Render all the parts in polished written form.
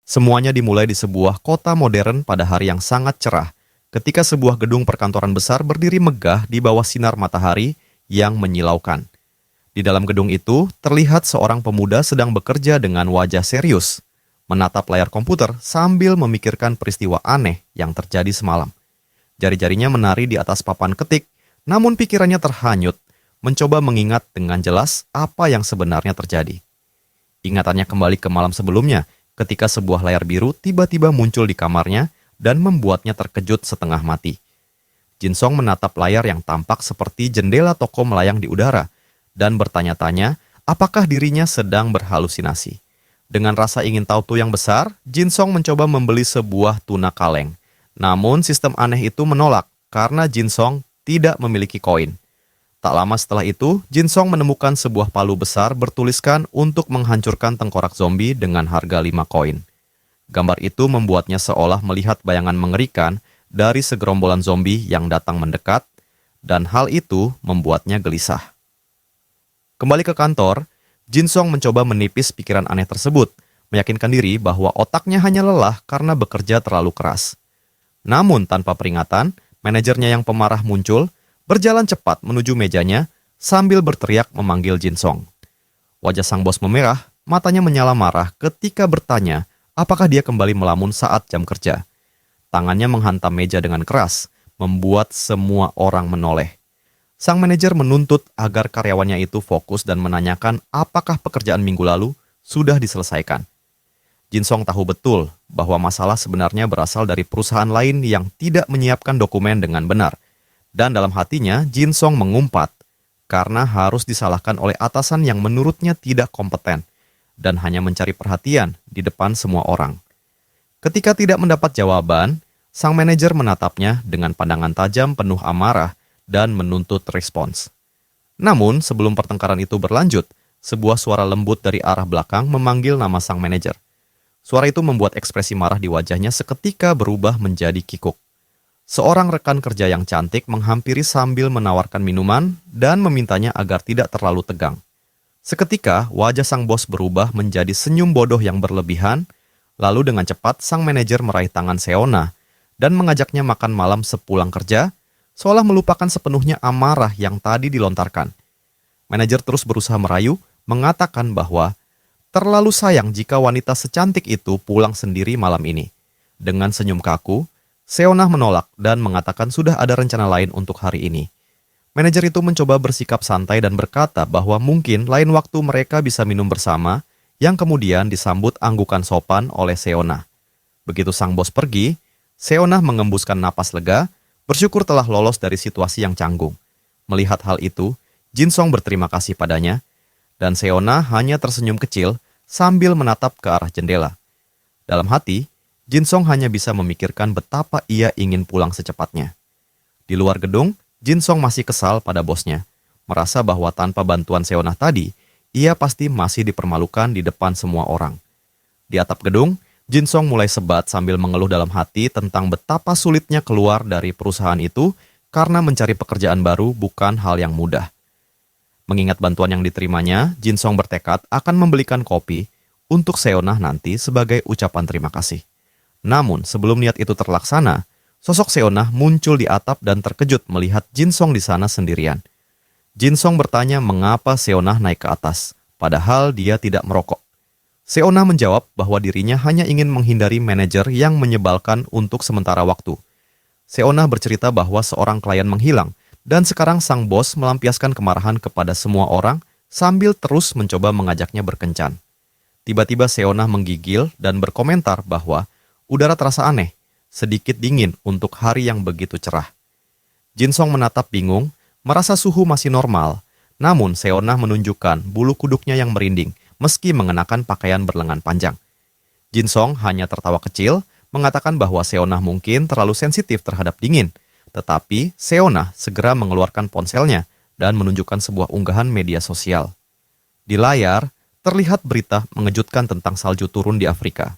Semuanya dimulai di sebuah kota modern pada hari yang sangat cerah, ketika sebuah gedung perkantoran besar berdiri megah di bawah sinar matahari yang menyilaukan. Di dalam gedung itu, terlihat seorang pemuda sedang bekerja dengan wajah serius, menatap layar komputer sambil memikirkan peristiwa aneh yang terjadi semalam. Jari-jarinya menari di atas papan ketik, namun pikirannya terhanyut, mencoba mengingat dengan jelas apa yang sebenarnya terjadi. Ingatannya kembali ke malam sebelumnya, ketika sebuah layar biru tiba-tiba muncul di kamarnya dan membuatnya terkejut setengah mati. Jin Song menatap layar yang tampak seperti jendela toko melayang di udara dan bertanya-tanya apakah dirinya sedang berhalusinasi. Dengan rasa ingin tahu yang besar, Jin Song mencoba membeli sebuah tuna kaleng. Namun sistem aneh itu menolak karena Jin Song tidak memiliki koin. Tak lama setelah itu, Jin Song menemukan sebuah palu besar bertuliskan untuk menghancurkan tengkorak zombie dengan harga 5 koin. Gambar itu membuatnya seolah melihat bayangan mengerikan dari segerombolan zombie yang datang mendekat, dan hal itu membuatnya gelisah. Kembali ke kantor, Jin Song mencoba menipis pikiran aneh tersebut, meyakinkan diri bahwa otaknya hanya lelah karena bekerja terlalu keras. Namun tanpa peringatan, manajernya yang pemarah muncul, berjalan cepat menuju mejanya sambil berteriak memanggil Jin Song. Wajah sang bos memerah, matanya menyala marah ketika bertanya apakah dia kembali melamun saat jam kerja. Tangannya menghantam meja dengan keras, membuat semua orang menoleh. Sang manajer menuntut agar karyawannya itu fokus dan menanyakan apakah pekerjaan minggu lalu sudah diselesaikan. Jin Song tahu betul bahwa masalah sebenarnya berasal dari perusahaan lain yang tidak menyiapkan dokumen dengan benar. Dan dalam hatinya, Jin Song mengumpat karena harus disalahkan oleh atasan yang menurutnya tidak kompeten dan hanya mencari perhatian di depan semua orang. Ketika tidak mendapat jawaban, sang manajer menatapnya dengan pandangan tajam penuh amarah dan menuntut respons. Namun, sebelum pertengkaran itu berlanjut, sebuah suara lembut dari arah belakang memanggil nama sang manajer. Suara itu membuat ekspresi marah di wajahnya seketika berubah menjadi kikuk. Seorang rekan kerja yang cantik menghampiri sambil menawarkan minuman dan memintanya agar tidak terlalu tegang. Seketika, wajah sang bos berubah menjadi senyum bodoh yang berlebihan, lalu dengan cepat sang manajer meraih tangan Seona dan mengajaknya makan malam sepulang kerja, seolah melupakan sepenuhnya amarah yang tadi dilontarkan. Manajer terus berusaha merayu, mengatakan bahwa terlalu sayang jika wanita secantik itu pulang sendiri malam ini. Dengan senyum kaku, Seona menolak dan mengatakan sudah ada rencana lain untuk hari ini. Manajer itu mencoba bersikap santai dan berkata bahwa mungkin lain waktu mereka bisa minum bersama, yang kemudian disambut anggukan sopan oleh Seona. Begitu sang bos pergi, Seona mengembuskan napas lega, bersyukur telah lolos dari situasi yang canggung. Melihat hal itu, Jin Song berterima kasih padanya, dan Seona hanya tersenyum kecil sambil menatap ke arah jendela. Dalam hati, Jin Song hanya bisa memikirkan betapa ia ingin pulang secepatnya. Di luar gedung, Jin Song masih kesal pada bosnya, merasa bahwa tanpa bantuan Seona tadi, ia pasti masih dipermalukan di depan semua orang. Di atap gedung, Jin Song mulai sebat sambil mengeluh dalam hati tentang betapa sulitnya keluar dari perusahaan itu karena mencari pekerjaan baru bukan hal yang mudah. Mengingat bantuan yang diterimanya, Jin Song bertekad akan membelikan kopi untuk Seona nanti sebagai ucapan terima kasih. Namun, sebelum niat itu terlaksana, sosok Seona muncul di atap dan terkejut melihat Jin Song di sana sendirian. Jin Song bertanya mengapa Seona naik ke atas, padahal dia tidak merokok. Seona menjawab bahwa dirinya hanya ingin menghindari manajer yang menyebalkan untuk sementara waktu. Seona bercerita bahwa seorang klien menghilang, dan sekarang sang bos melampiaskan kemarahan kepada semua orang sambil terus mencoba mengajaknya berkencan. Tiba-tiba Seona menggigil dan berkomentar bahwa udara terasa aneh, sedikit dingin untuk hari yang begitu cerah. Jin Song menatap bingung, merasa suhu masih normal, namun Seona menunjukkan bulu kuduknya yang merinding meski mengenakan pakaian berlengan panjang. Jin Song hanya tertawa kecil, mengatakan bahwa Seona mungkin terlalu sensitif terhadap dingin, tetapi Seona segera mengeluarkan ponselnya dan menunjukkan sebuah unggahan media sosial. Di layar, terlihat berita mengejutkan tentang salju turun di Afrika.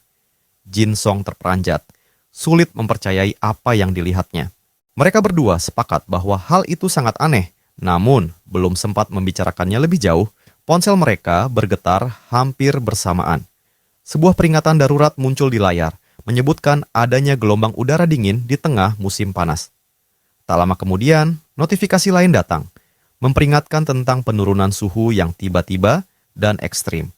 Jin Song terperanjat, sulit mempercayai apa yang dilihatnya. Mereka berdua sepakat bahwa hal itu sangat aneh, namun belum sempat membicarakannya lebih jauh, ponsel mereka bergetar hampir bersamaan. sebuah peringatan darurat muncul di layar, menyebutkan adanya gelombang udara dingin di tengah musim panas. Tak lama kemudian, notifikasi lain datang, memperingatkan tentang penurunan suhu yang tiba-tiba dan ekstrim.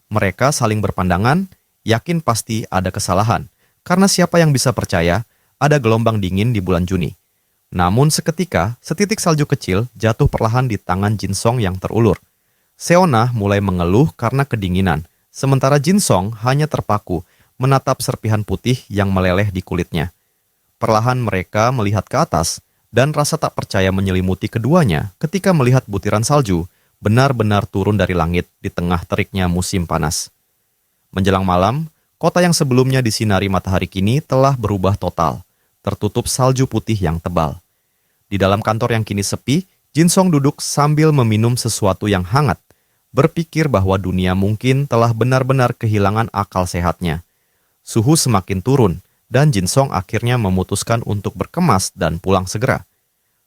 Mereka saling berpandangan, yakin pasti ada kesalahan, karena siapa yang bisa percaya ada gelombang dingin di bulan Juni. Namun seketika, setitik salju kecil jatuh perlahan di tangan Jin Song yang terulur. Seona mulai mengeluh karena kedinginan, sementara Jin Song hanya terpaku menatap serpihan putih yang meleleh di kulitnya. Perlahan mereka melihat ke atas, dan rasa tak percaya menyelimuti keduanya ketika melihat butiran salju benar-benar turun dari langit di tengah teriknya musim panas. Menjelang malam, kota yang sebelumnya disinari matahari kini telah berubah total, tertutup salju putih yang tebal. Di dalam kantor yang kini sepi, Jin Song duduk sambil meminum sesuatu yang hangat, berpikir bahwa dunia mungkin telah benar-benar kehilangan akal sehatnya. Suhu semakin turun, dan Jin Song akhirnya memutuskan untuk berkemas dan pulang segera.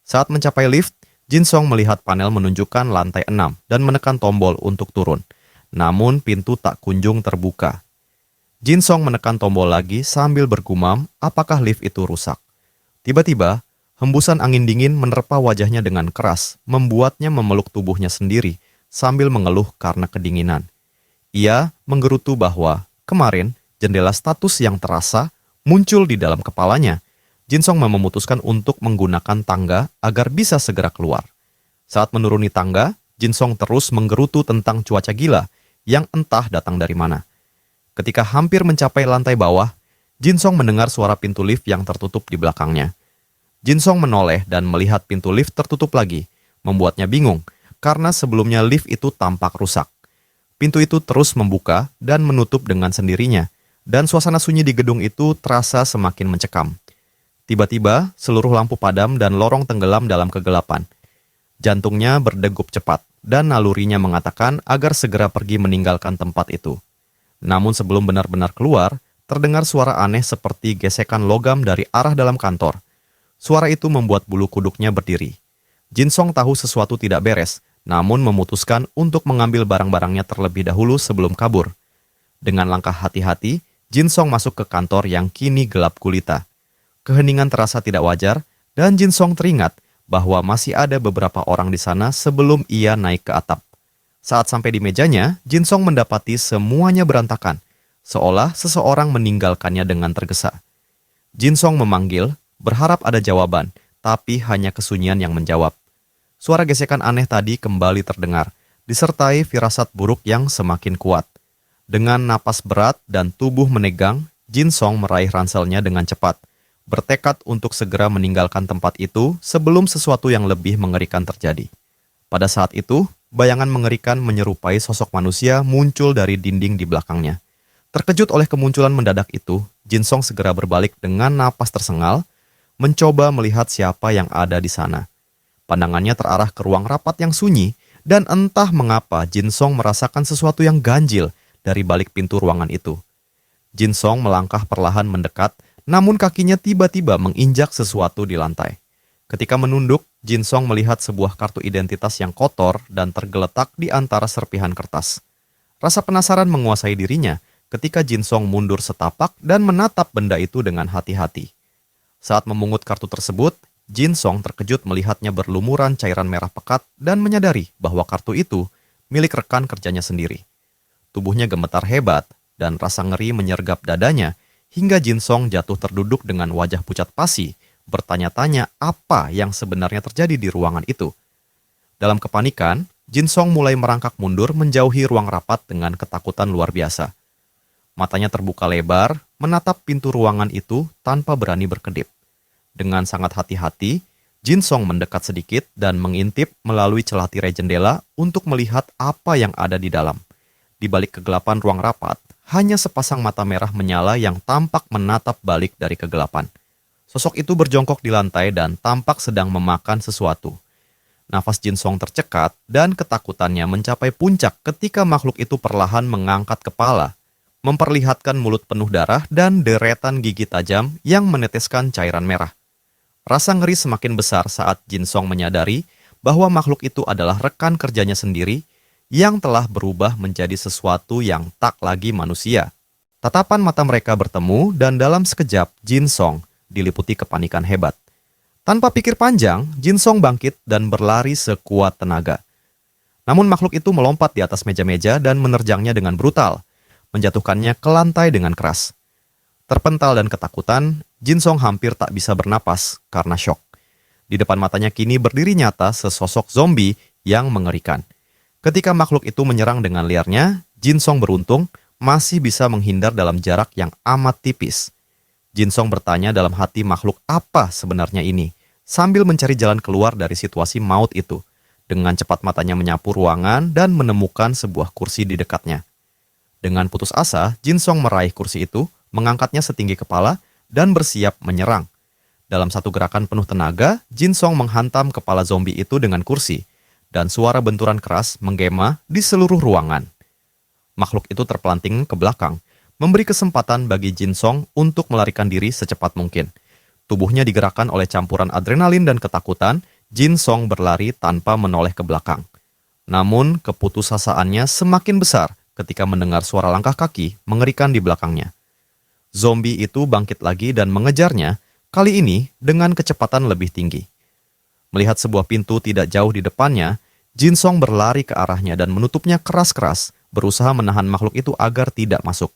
Saat mencapai lift, Jin Song melihat panel menunjukkan lantai 6 dan menekan tombol untuk turun. Namun pintu tak kunjung terbuka. Jin Song menekan tombol lagi sambil bergumam apakah lift itu rusak. Tiba-tiba, hembusan angin dingin menerpa wajahnya dengan keras, membuatnya memeluk tubuhnya sendiri sambil mengeluh karena kedinginan. Ia menggerutu bahwa kemarin jendela status yang terasa muncul di dalam kepalanya. Jin Song memutuskan untuk menggunakan tangga agar bisa segera keluar. Saat menuruni tangga, Jin Song terus menggerutu tentang cuaca gila yang entah datang dari mana. Ketika hampir mencapai lantai bawah, Jin Song mendengar suara pintu lift yang tertutup di belakangnya. Jin Song menoleh dan melihat pintu lift tertutup lagi, membuatnya bingung karena sebelumnya lift itu tampak rusak. Pintu itu terus membuka dan menutup dengan sendirinya, dan suasana sunyi di gedung itu terasa semakin mencekam. Tiba-tiba, seluruh lampu padam dan lorong tenggelam dalam kegelapan. Jantungnya berdegup cepat, dan nalurinya mengatakan agar segera pergi meninggalkan tempat itu. Namun sebelum benar-benar keluar, terdengar suara aneh seperti gesekan logam dari arah dalam kantor. Suara itu membuat bulu kuduknya berdiri. Jin Song tahu sesuatu tidak beres, namun memutuskan untuk mengambil barang-barangnya terlebih dahulu sebelum kabur. Dengan langkah hati-hati, Jin Song masuk ke kantor yang kini gelap gulita. Keheningan terasa tidak wajar, dan Jin Song teringat bahwa masih ada beberapa orang di sana sebelum ia naik ke atap. Saat sampai di mejanya, Jin Song mendapati semuanya berantakan, seolah seseorang meninggalkannya dengan tergesa. Jin Song memanggil, berharap ada jawaban, tapi hanya kesunyian yang menjawab. Suara gesekan aneh tadi kembali terdengar, disertai firasat buruk yang semakin kuat. Dengan napas berat dan tubuh menegang, Jin Song meraih ranselnya dengan cepat, bertekad untuk segera meninggalkan tempat itu sebelum sesuatu yang lebih mengerikan terjadi. Pada saat itu, bayangan mengerikan menyerupai sosok manusia muncul dari dinding di belakangnya. Terkejut oleh kemunculan mendadak itu, Jin Song segera berbalik dengan napas tersengal, mencoba melihat siapa yang ada di sana. Pandangannya terarah ke ruang rapat yang sunyi, dan entah mengapa Jin Song merasakan sesuatu yang ganjil dari balik pintu ruangan itu. Jin Song melangkah perlahan mendekat, namun kakinya tiba-tiba menginjak sesuatu di lantai. Ketika menunduk, Jin Song melihat sebuah kartu identitas yang kotor dan tergeletak di antara serpihan kertas. Rasa penasaran menguasai dirinya ketika Jin Song mundur setapak dan menatap benda itu dengan hati-hati. Saat memungut kartu tersebut, Jin Song terkejut melihatnya berlumuran cairan merah pekat dan menyadari bahwa kartu itu milik rekan kerjanya sendiri. Tubuhnya gemetar hebat dan rasa ngeri menyergap dadanya hingga Jin Song jatuh terduduk dengan wajah pucat pasi, bertanya-tanya apa yang sebenarnya terjadi di ruangan itu. Dalam kepanikan, Jin Song mulai merangkak mundur menjauhi ruang rapat dengan ketakutan luar biasa. Matanya terbuka lebar, menatap pintu ruangan itu tanpa berani berkedip. Dengan sangat hati-hati, Jin Song mendekat sedikit dan mengintip melalui celah tirai jendela untuk melihat apa yang ada di dalam. Di balik kegelapan ruang rapat, hanya sepasang mata merah menyala yang tampak menatap balik dari kegelapan. Sosok itu berjongkok di lantai dan tampak sedang memakan sesuatu. Nafas Jin Song tercekat dan ketakutannya mencapai puncak ketika makhluk itu perlahan mengangkat kepala, memperlihatkan mulut penuh darah dan deretan gigi tajam yang meneteskan cairan merah. Rasa ngeri semakin besar saat Jin Song menyadari bahwa makhluk itu adalah rekan kerjanya sendiri yang telah berubah menjadi sesuatu yang tak lagi manusia. Tatapan mata mereka bertemu dan dalam sekejap Jin Song diliputi kepanikan hebat. Tanpa pikir panjang, Jin Song bangkit dan berlari sekuat tenaga. Namun makhluk itu melompat di atas meja-meja dan menerjangnya dengan brutal, menjatuhkannya ke lantai dengan keras. Terpental dan ketakutan, Jin Song hampir tak bisa bernapas karena syok. Di depan matanya kini berdiri nyata sesosok zombie yang mengerikan. Ketika makhluk itu menyerang dengan liarnya, Jin Song beruntung masih bisa menghindar dalam jarak yang amat tipis. Jin Song bertanya dalam hati makhluk apa sebenarnya ini, sambil mencari jalan keluar dari situasi maut itu. Dengan cepat matanya menyapu ruangan dan menemukan sebuah kursi di dekatnya. Dengan putus asa, Jin Song meraih kursi itu, mengangkatnya setinggi kepala, dan bersiap menyerang. Dalam satu gerakan penuh tenaga, Jin Song menghantam kepala zombie itu dengan kursi, dan suara benturan keras menggema di seluruh ruangan. Makhluk itu terpelanting ke belakang, memberi kesempatan bagi Jin Song untuk melarikan diri secepat mungkin. Tubuhnya digerakkan oleh campuran adrenalin dan ketakutan, Jin Song berlari tanpa menoleh ke belakang. Namun, keputusasaannya semakin besar ketika mendengar suara langkah kaki mengerikan di belakangnya. Zombie itu bangkit lagi dan mengejarnya, kali ini dengan kecepatan lebih tinggi. Melihat sebuah pintu tidak jauh di depannya, Jin Song berlari ke arahnya dan menutupnya keras-keras, berusaha menahan makhluk itu agar tidak masuk.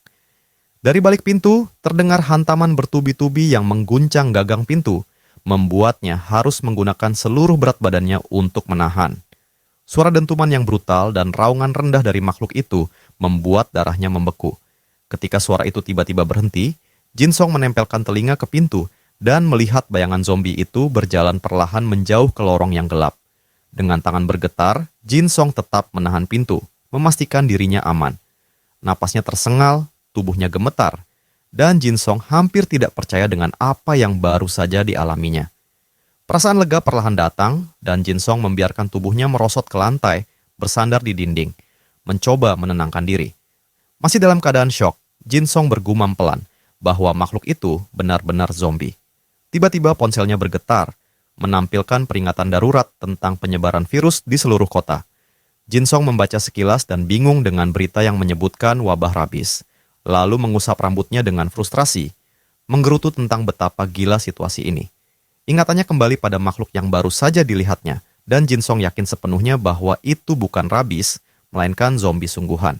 Dari balik pintu, terdengar hantaman bertubi-tubi yang mengguncang gagang pintu, membuatnya harus menggunakan seluruh berat badannya untuk menahan. Suara dentuman yang brutal dan raungan rendah dari makhluk itu membuat darahnya membeku. Ketika suara itu tiba-tiba berhenti, Jin Song menempelkan telinga ke pintu dan melihat bayangan zombie itu berjalan perlahan menjauh ke lorong yang gelap. Dengan tangan bergetar, Jin Song tetap menahan pintu, memastikan dirinya aman. Napasnya tersengal, tubuhnya gemetar, dan Jin Song hampir tidak percaya dengan apa yang baru saja dialaminya. Perasaan lega perlahan datang, dan Jin Song membiarkan tubuhnya merosot ke lantai, bersandar di dinding, mencoba menenangkan diri. Masih dalam keadaan syok, Jin Song bergumam pelan bahwa makhluk itu benar-benar zombie. Tiba-tiba ponselnya bergetar, menampilkan peringatan darurat tentang penyebaran virus di seluruh kota. Jin Song membaca sekilas dan bingung dengan berita yang menyebutkan wabah rabies, lalu mengusap rambutnya dengan frustrasi, menggerutu tentang betapa gila situasi ini. Ingatannya kembali pada makhluk yang baru saja dilihatnya, dan Jin Song yakin sepenuhnya bahwa itu bukan rabies, melainkan zombie sungguhan.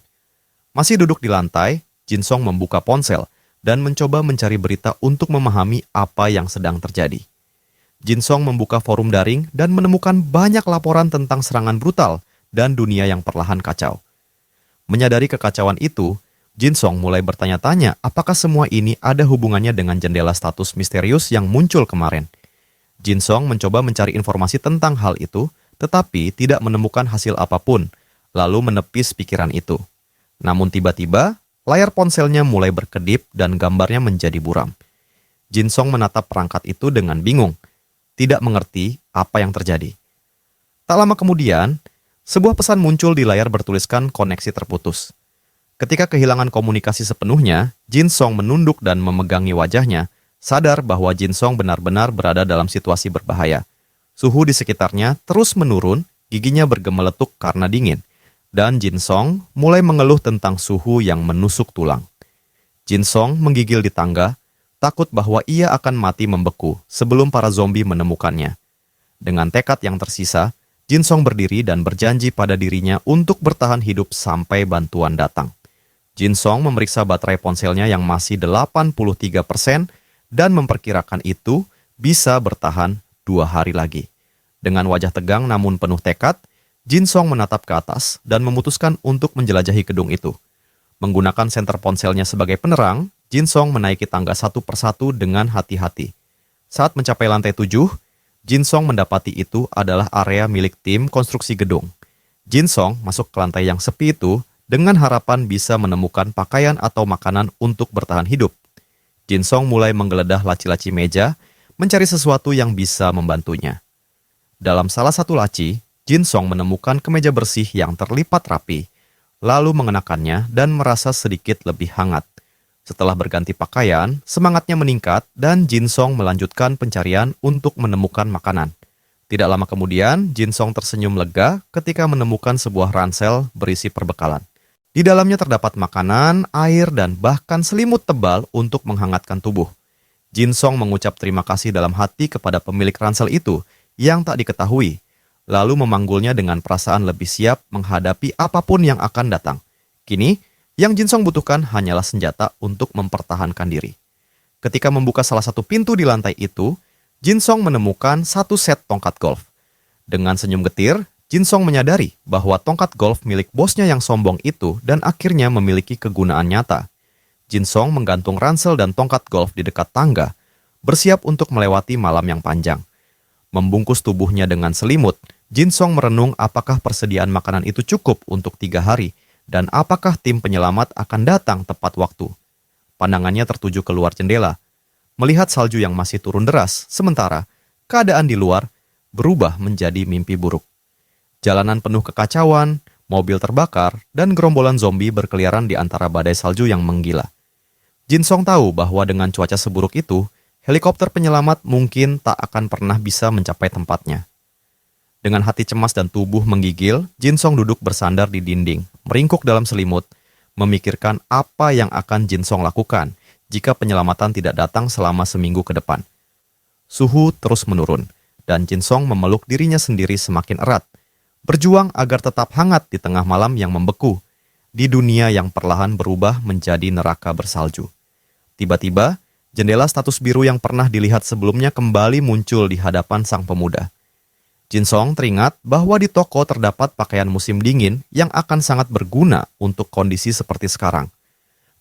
Masih duduk di lantai, Jin Song membuka ponsel dan mencoba mencari berita untuk memahami apa yang sedang terjadi. Jin Song membuka forum daring dan menemukan banyak laporan tentang serangan brutal dan dunia yang perlahan kacau. Menyadari kekacauan itu, Jin Song mulai bertanya-tanya apakah semua ini ada hubungannya dengan jendela status misterius yang muncul kemarin. Jin Song mencoba mencari informasi tentang hal itu, tetapi tidak menemukan hasil apapun, lalu menepis pikiran itu. Namun tiba-tiba, layar ponselnya mulai berkedip dan gambarnya menjadi buram. Jin Song menatap perangkat itu dengan bingung, tidak mengerti apa yang terjadi. Tak lama kemudian, sebuah pesan muncul di layar bertuliskan koneksi terputus. Ketika kehilangan komunikasi sepenuhnya, Jin Song menunduk dan memegangi wajahnya, sadar bahwa Jin Song benar-benar berada dalam situasi berbahaya. Suhu di sekitarnya terus menurun, giginya bergemeletuk karena dingin. Dan Jin Song mulai mengeluh tentang suhu yang menusuk tulang. Jin Song menggigil di tangga, takut bahwa ia akan mati membeku sebelum para zombie menemukannya. Dengan tekad yang tersisa, Jin Song berdiri dan berjanji pada dirinya untuk bertahan hidup sampai bantuan datang. Jin Song memeriksa baterai ponselnya yang masih 83% dan memperkirakan itu bisa bertahan 2 hari lagi. Dengan wajah tegang namun penuh tekad, Jin Song menatap ke atas dan memutuskan untuk menjelajahi gedung itu. Menggunakan senter ponselnya sebagai penerang, Jin Song menaiki tangga satu persatu dengan hati-hati. Saat mencapai lantai 7, Jin Song mendapati itu adalah area milik tim konstruksi gedung. Jin Song masuk ke lantai yang sepi itu dengan harapan bisa menemukan pakaian atau makanan untuk bertahan hidup. Jin Song mulai menggeledah laci-laci meja, mencari sesuatu yang bisa membantunya. Dalam salah satu laci, Jin Song menemukan kemeja bersih yang terlipat rapi, lalu mengenakannya dan merasa sedikit lebih hangat. Setelah berganti pakaian, semangatnya meningkat dan Jin Song melanjutkan pencarian untuk menemukan makanan. Tidak lama kemudian, Jinsong tersenyum lega ketika menemukan sebuah ransel berisi perbekalan. Di dalamnya terdapat makanan, air, dan bahkan selimut tebal untuk menghangatkan tubuh. Jinsong mengucap terima kasih dalam hati kepada pemilik ransel itu yang tak diketahui, lalu memanggulnya dengan perasaan lebih siap menghadapi apapun yang akan datang. Kini, yang Jinsong butuhkan hanyalah senjata untuk mempertahankan diri. Ketika membuka salah satu pintu di lantai itu, Jinsong menemukan satu set tongkat golf. Dengan senyum getir, Jinsong menyadari bahwa tongkat golf milik bosnya yang sombong itu dan akhirnya memiliki kegunaan nyata. Jinsong menggantung ransel dan tongkat golf di dekat tangga, bersiap untuk melewati malam yang panjang. Membungkus tubuhnya dengan selimut, Jinsong merenung apakah persediaan makanan itu cukup untuk 3 hari dan apakah tim penyelamat akan datang tepat waktu. Pandangannya tertuju keluar jendela, melihat salju yang masih turun deras, sementara keadaan di luar berubah menjadi mimpi buruk. Jalanan penuh kekacauan, mobil terbakar, dan gerombolan zombie berkeliaran di antara badai salju yang menggila. Jinsong tahu bahwa dengan cuaca seburuk itu, helikopter penyelamat mungkin tak akan pernah bisa mencapai tempatnya. Dengan hati cemas dan tubuh menggigil, Jinsong duduk bersandar di dinding, meringkuk dalam selimut, memikirkan apa yang akan Jinsong lakukan jika penyelamatan tidak datang selama seminggu ke depan. Suhu terus menurun, dan Jinsong memeluk dirinya sendiri semakin erat, berjuang agar tetap hangat di tengah malam yang membeku, di dunia yang perlahan berubah menjadi neraka bersalju. Tiba-tiba, jendela status biru yang pernah dilihat sebelumnya kembali muncul di hadapan sang pemuda. Jinsong teringat bahwa di toko terdapat pakaian musim dingin yang akan sangat berguna untuk kondisi seperti sekarang.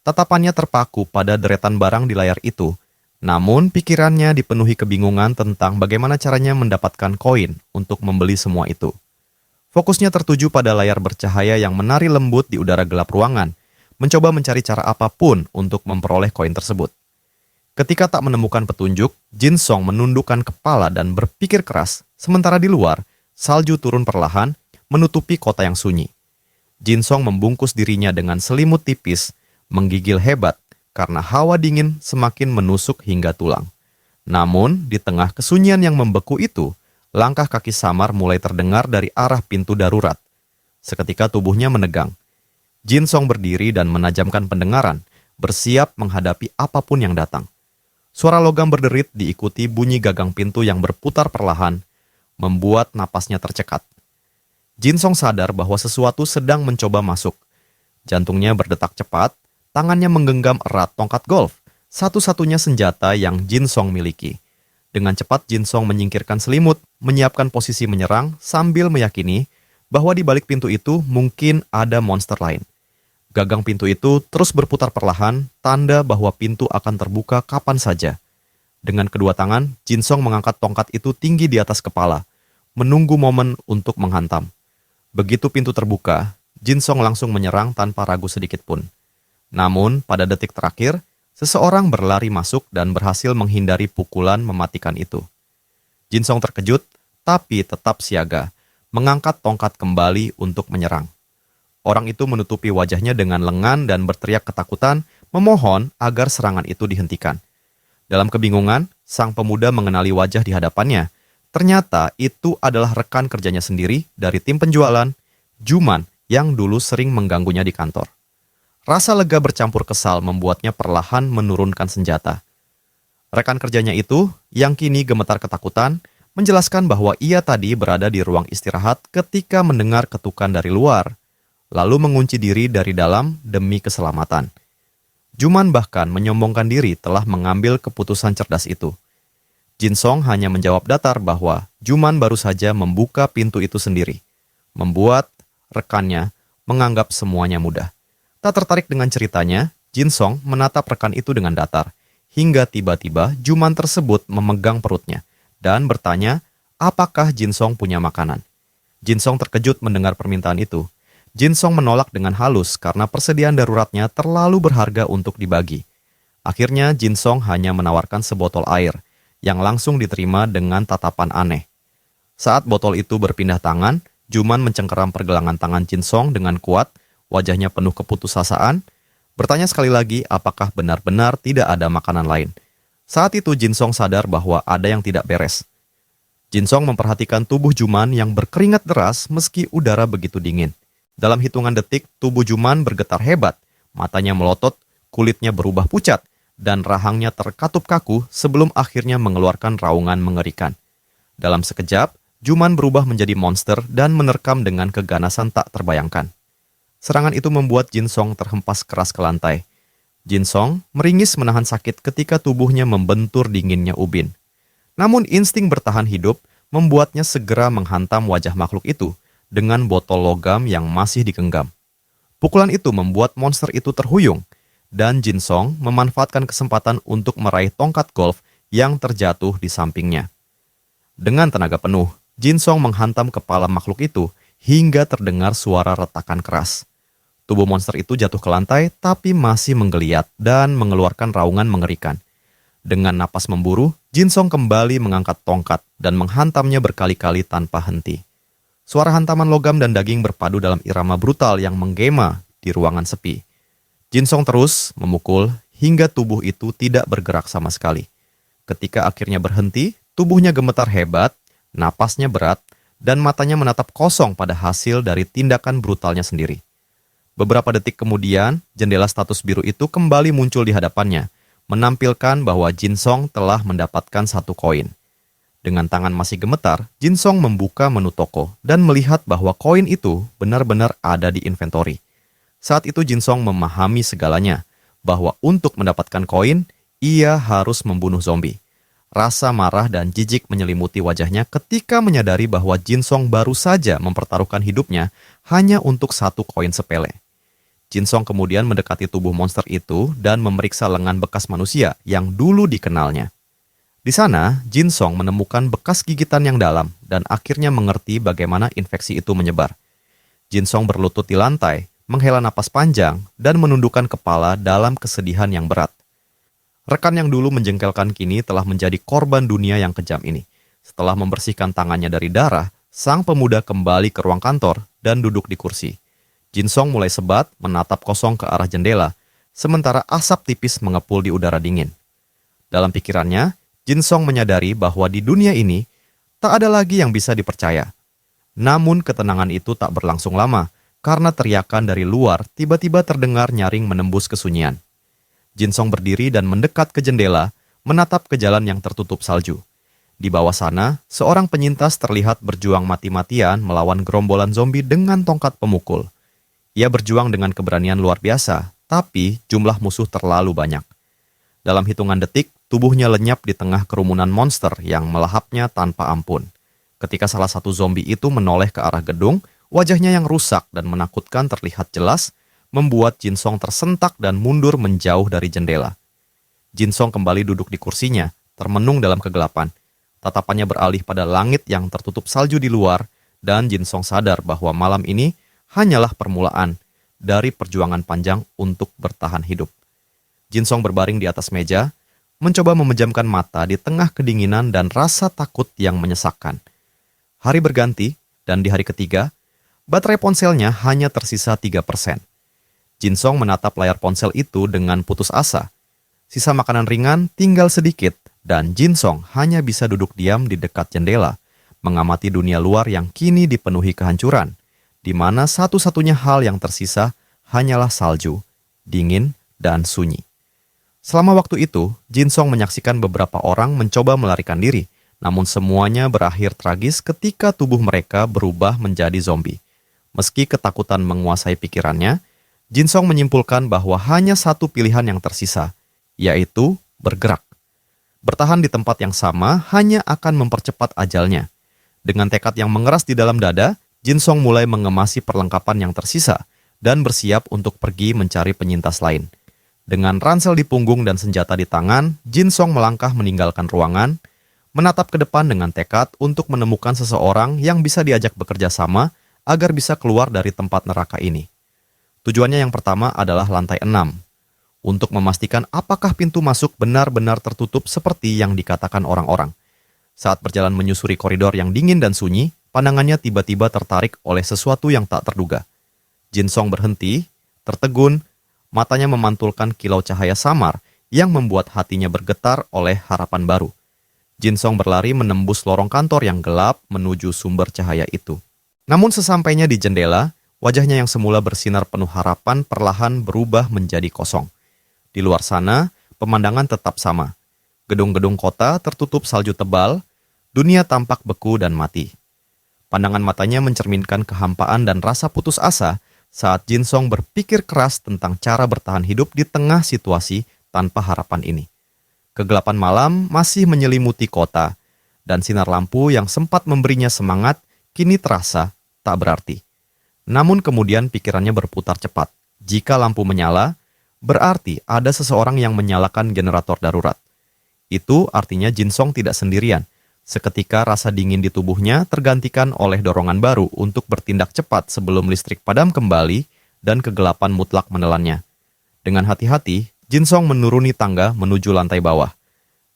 Tatapannya terpaku pada deretan barang di layar itu, namun pikirannya dipenuhi kebingungan tentang bagaimana caranya mendapatkan koin untuk membeli semua itu. Fokusnya tertuju pada layar bercahaya yang menari lembut di udara gelap ruangan, mencoba mencari cara apapun untuk memperoleh koin tersebut. Ketika tak menemukan petunjuk, Jinsong menundukkan kepala dan berpikir keras, sementara di luar, salju turun perlahan, menutupi kota yang sunyi. Jinsong membungkus dirinya dengan selimut tipis, menggigil hebat karena hawa dingin semakin menusuk hingga tulang. Namun, di tengah kesunyian yang membeku itu, langkah kaki samar mulai terdengar dari arah pintu darurat. Seketika tubuhnya menegang. Jinsong berdiri dan menajamkan pendengaran, bersiap menghadapi apapun yang datang. Suara logam berderit diikuti bunyi gagang pintu yang berputar perlahan, membuat napasnya tercekat. Jinsong sadar bahwa sesuatu sedang mencoba masuk. Jantungnya berdetak cepat, tangannya menggenggam erat tongkat golf, satu-satunya senjata yang Jinsong miliki. Dengan cepat Jinsong menyingkirkan selimut, menyiapkan posisi menyerang sambil meyakini bahwa di balik pintu itu mungkin ada monster lain. Gagang pintu itu terus berputar perlahan, tanda bahwa pintu akan terbuka kapan saja. Dengan kedua tangan, Jinsong mengangkat tongkat itu tinggi di atas kepala, menunggu momen untuk menghantam. Begitu pintu terbuka, Jinsong langsung menyerang tanpa ragu sedikit pun. Namun, pada detik terakhir, seseorang berlari masuk dan berhasil menghindari pukulan mematikan itu. Jinsong terkejut, tapi tetap siaga, mengangkat tongkat kembali untuk menyerang. Orang itu menutupi wajahnya dengan lengan dan berteriak ketakutan, memohon agar serangan itu dihentikan. Dalam kebingungan, sang pemuda mengenali wajah di hadapannya. Ternyata itu adalah rekan kerjanya sendiri dari tim penjualan, Juman, yang dulu sering mengganggunya di kantor. Rasa lega bercampur kesal membuatnya perlahan menurunkan senjata. Rekan kerjanya itu, yang kini gemetar ketakutan, menjelaskan bahwa ia tadi berada di ruang istirahat ketika mendengar ketukan dari luar, lalu mengunci diri dari dalam demi keselamatan. Juman bahkan menyombongkan diri telah mengambil keputusan cerdas itu. Jinsong hanya menjawab datar bahwa Juman baru saja membuka pintu itu sendiri, membuat rekannya menganggap semuanya mudah. Tak tertarik dengan ceritanya, Jinsong menatap rekan itu dengan datar, hingga tiba-tiba Juman tersebut memegang perutnya dan bertanya apakah Jinsong punya makanan. Jinsong terkejut mendengar permintaan itu. Jinsong menolak dengan halus karena persediaan daruratnya terlalu berharga untuk dibagi. Akhirnya Jinsong hanya menawarkan sebotol air, yang langsung diterima dengan tatapan aneh. Saat botol itu berpindah tangan, Juman mencengkeram pergelangan tangan Jinsong dengan kuat, wajahnya penuh keputusasaan, bertanya sekali lagi apakah benar-benar tidak ada makanan lain. Saat itu Jinsong sadar bahwa ada yang tidak beres. Jinsong memperhatikan tubuh Juman yang berkeringat deras meski udara begitu dingin. Dalam hitungan detik, tubuh Juman bergetar hebat, matanya melotot, kulitnya berubah pucat, dan rahangnya terkatup kaku sebelum akhirnya mengeluarkan raungan mengerikan. Dalam sekejap, Juman berubah menjadi monster dan menerkam dengan keganasan tak terbayangkan. Serangan itu membuat Jinsong terhempas keras ke lantai. Jinsong meringis menahan sakit ketika tubuhnya membentur dinginnya ubin. Namun insting bertahan hidup membuatnya segera menghantam wajah makhluk itu dengan botol logam yang masih digenggam. Pukulan itu membuat monster itu terhuyung, dan Jinsong memanfaatkan kesempatan untuk meraih tongkat golf yang terjatuh di sampingnya. Dengan tenaga penuh, Jinsong menghantam kepala makhluk itu hingga terdengar suara retakan keras. Tubuh monster itu jatuh ke lantai tapi masih menggeliat dan mengeluarkan raungan mengerikan. Dengan napas memburu, Jinsong kembali mengangkat tongkat dan menghantamnya berkali-kali tanpa henti. Suara hantaman logam dan daging berpadu dalam irama brutal yang menggema di ruangan sepi. Jinsong terus memukul hingga tubuh itu tidak bergerak sama sekali. Ketika akhirnya berhenti, tubuhnya gemetar hebat, napasnya berat, dan matanya menatap kosong pada hasil dari tindakan brutalnya sendiri. Beberapa detik kemudian, jendela status biru itu kembali muncul di hadapannya, menampilkan bahwa Jinsong telah mendapatkan 1 koin. Dengan tangan masih gemetar, Jinsong membuka menu toko dan melihat bahwa koin itu benar-benar ada di inventory. Saat itu Jinsong memahami segalanya, bahwa untuk mendapatkan koin, ia harus membunuh zombie. Rasa marah dan jijik menyelimuti wajahnya ketika menyadari bahwa Jinsong baru saja mempertaruhkan hidupnya hanya untuk 1 koin sepele. Jinsong kemudian mendekati tubuh monster itu dan memeriksa lengan bekas manusia yang dulu dikenalnya. Di sana, Jinsong menemukan bekas gigitan yang dalam dan akhirnya mengerti bagaimana infeksi itu menyebar. Jinsong berlutut di lantai, menghela napas panjang, dan menundukkan kepala dalam kesedihan yang berat. Rekan yang dulu menjengkelkan kini telah menjadi korban dunia yang kejam ini. Setelah membersihkan tangannya dari darah, sang pemuda kembali ke ruang kantor dan duduk di kursi. Jinsong mulai sebat menatap kosong ke arah jendela, sementara asap tipis mengepul di udara dingin. Dalam pikirannya, Jinsong menyadari bahwa di dunia ini tak ada lagi yang bisa dipercaya. Namun ketenangan itu tak berlangsung lama, karena teriakan dari luar tiba-tiba terdengar nyaring menembus kesunyian. Jinsong berdiri dan mendekat ke jendela, menatap ke jalan yang tertutup salju. Di bawah sana, seorang penyintas terlihat berjuang mati-matian melawan gerombolan zombie dengan tongkat pemukul. Ia berjuang dengan keberanian luar biasa, tapi jumlah musuh terlalu banyak. Dalam hitungan detik, tubuhnya lenyap di tengah kerumunan monster yang melahapnya tanpa ampun. Ketika salah satu zombie itu menoleh ke arah gedung, wajahnya yang rusak dan menakutkan terlihat jelas, membuat Jinsong tersentak dan mundur menjauh dari jendela. Jinsong kembali duduk di kursinya, termenung dalam kegelapan. Tatapannya beralih pada langit yang tertutup salju di luar, dan Jinsong sadar bahwa malam ini hanyalah permulaan dari perjuangan panjang untuk bertahan hidup. Jinsong berbaring di atas meja, mencoba memejamkan mata di tengah kedinginan dan rasa takut yang menyesakkan. Hari berganti, dan di hari ketiga, baterai ponselnya hanya tersisa 3%. Jinsong menatap layar ponsel itu dengan putus asa. Sisa makanan ringan tinggal sedikit, dan Jinsong hanya bisa duduk diam di dekat jendela, mengamati dunia luar yang kini dipenuhi kehancuran, di mana satu-satunya hal yang tersisa hanyalah salju, dingin, dan sunyi. Selama waktu itu, Jinsong menyaksikan beberapa orang mencoba melarikan diri, namun semuanya berakhir tragis ketika tubuh mereka berubah menjadi zombie. Meski ketakutan menguasai pikirannya, Jinsong menyimpulkan bahwa hanya satu pilihan yang tersisa, yaitu bergerak. Bertahan di tempat yang sama hanya akan mempercepat ajalnya. Dengan tekad yang mengeras di dalam dada, Jinsong mulai mengemasi perlengkapan yang tersisa dan bersiap untuk pergi mencari penyintas lain. Dengan ransel di punggung dan senjata di tangan, Jinsong melangkah meninggalkan ruangan, menatap ke depan dengan tekad untuk menemukan seseorang yang bisa diajak bekerja sama agar bisa keluar dari tempat neraka ini. Tujuannya yang pertama adalah lantai 6, untuk memastikan apakah pintu masuk benar-benar tertutup seperti yang dikatakan orang-orang. Saat berjalan menyusuri koridor yang dingin dan sunyi, pandangannya tiba-tiba tertarik oleh sesuatu yang tak terduga. Jinsong berhenti, tertegun, matanya memantulkan kilau cahaya samar yang membuat hatinya bergetar oleh harapan baru. Jinsong berlari menembus lorong kantor yang gelap menuju sumber cahaya itu. Namun sesampainya di jendela, wajahnya yang semula bersinar penuh harapan perlahan berubah menjadi kosong. Di luar sana, pemandangan tetap sama. Gedung-gedung kota tertutup salju tebal, dunia tampak beku dan mati. Pandangan matanya mencerminkan kehampaan dan rasa putus asa saat Jinsong berpikir keras tentang cara bertahan hidup di tengah situasi tanpa harapan ini. Kegelapan malam masih menyelimuti kota, dan sinar lampu yang sempat memberinya semangat kini terasa tak berarti. Namun kemudian pikirannya berputar cepat. Jika lampu menyala, berarti ada seseorang yang menyalakan generator darurat. Itu artinya Jinsong tidak sendirian. Seketika rasa dingin di tubuhnya tergantikan oleh dorongan baru untuk bertindak cepat sebelum listrik padam kembali dan kegelapan mutlak menelannya. Dengan hati-hati, Jinsong menuruni tangga menuju lantai bawah.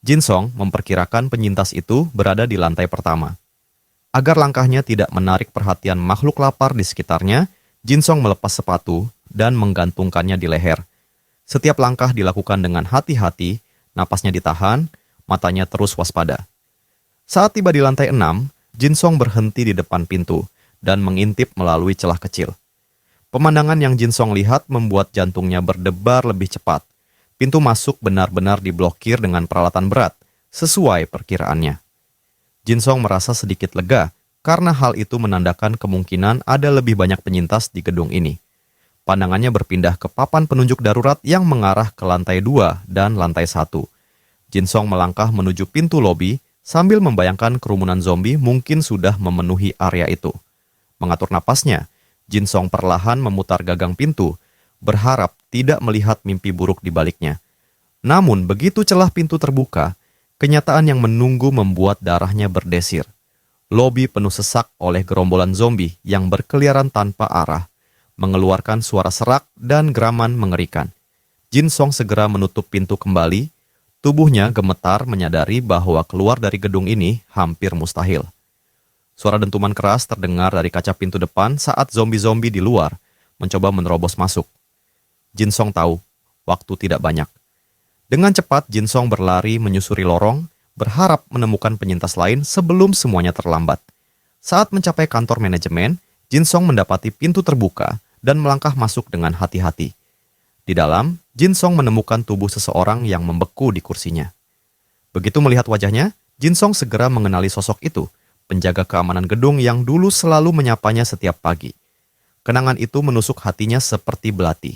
Jinsong memperkirakan penyintas itu berada di lantai pertama. Agar langkahnya tidak menarik perhatian makhluk lapar di sekitarnya, Jinsong melepas sepatu dan menggantungkannya di leher. Setiap langkah dilakukan dengan hati-hati, napasnya ditahan, matanya terus waspada. Saat tiba di lantai 6, Jinsong berhenti di depan pintu dan mengintip melalui celah kecil. Pemandangan yang Jinsong lihat membuat jantungnya berdebar lebih cepat. Pintu masuk benar-benar diblokir dengan peralatan berat, sesuai perkiraannya. Jinsong merasa sedikit lega, karena hal itu menandakan kemungkinan ada lebih banyak penyintas di gedung ini. Pandangannya berpindah ke papan penunjuk darurat yang mengarah ke lantai 2 dan lantai 1. Jinsong melangkah menuju pintu lobi, sambil membayangkan kerumunan zombie mungkin sudah memenuhi area itu. Mengatur napasnya, Jinsong perlahan memutar gagang pintu, berharap tidak melihat mimpi buruk di baliknya. Namun begitu celah pintu terbuka, kenyataan yang menunggu membuat darahnya berdesir. Lobi penuh sesak oleh gerombolan zombie yang berkeliaran tanpa arah, mengeluarkan suara serak dan geraman mengerikan. Jinsong segera menutup pintu kembali, tubuhnya gemetar menyadari bahwa keluar dari gedung ini hampir mustahil. Suara dentuman keras terdengar dari kaca pintu depan saat zombie-zombie di luar mencoba menerobos masuk. Jinsong tahu, waktu tidak banyak. Dengan cepat, Jinsong berlari menyusuri lorong, berharap menemukan penyintas lain sebelum semuanya terlambat. Saat mencapai kantor manajemen, Jinsong mendapati pintu terbuka dan melangkah masuk dengan hati-hati. Di dalam, Jinsong menemukan tubuh seseorang yang membeku di kursinya. Begitu melihat wajahnya, Jinsong segera mengenali sosok itu, penjaga keamanan gedung yang dulu selalu menyapanya setiap pagi. Kenangan itu menusuk hatinya seperti belati.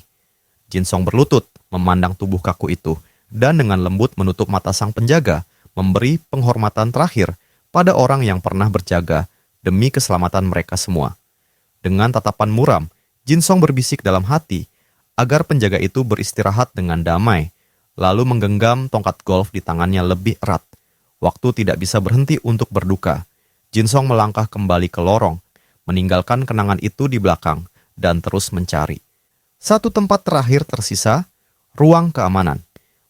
Jinsong berlutut, memandang tubuh kaku itu, dan dengan lembut menutup mata sang penjaga, memberi penghormatan terakhir pada orang yang pernah berjaga demi keselamatan mereka semua. Dengan tatapan muram, Jinsong berbisik dalam hati agar penjaga itu beristirahat dengan damai, lalu menggenggam tongkat golf di tangannya lebih erat. Waktu tidak bisa berhenti untuk berduka. Jinsong melangkah kembali ke lorong, meninggalkan kenangan itu di belakang, dan terus mencari. Satu tempat terakhir tersisa, ruang keamanan.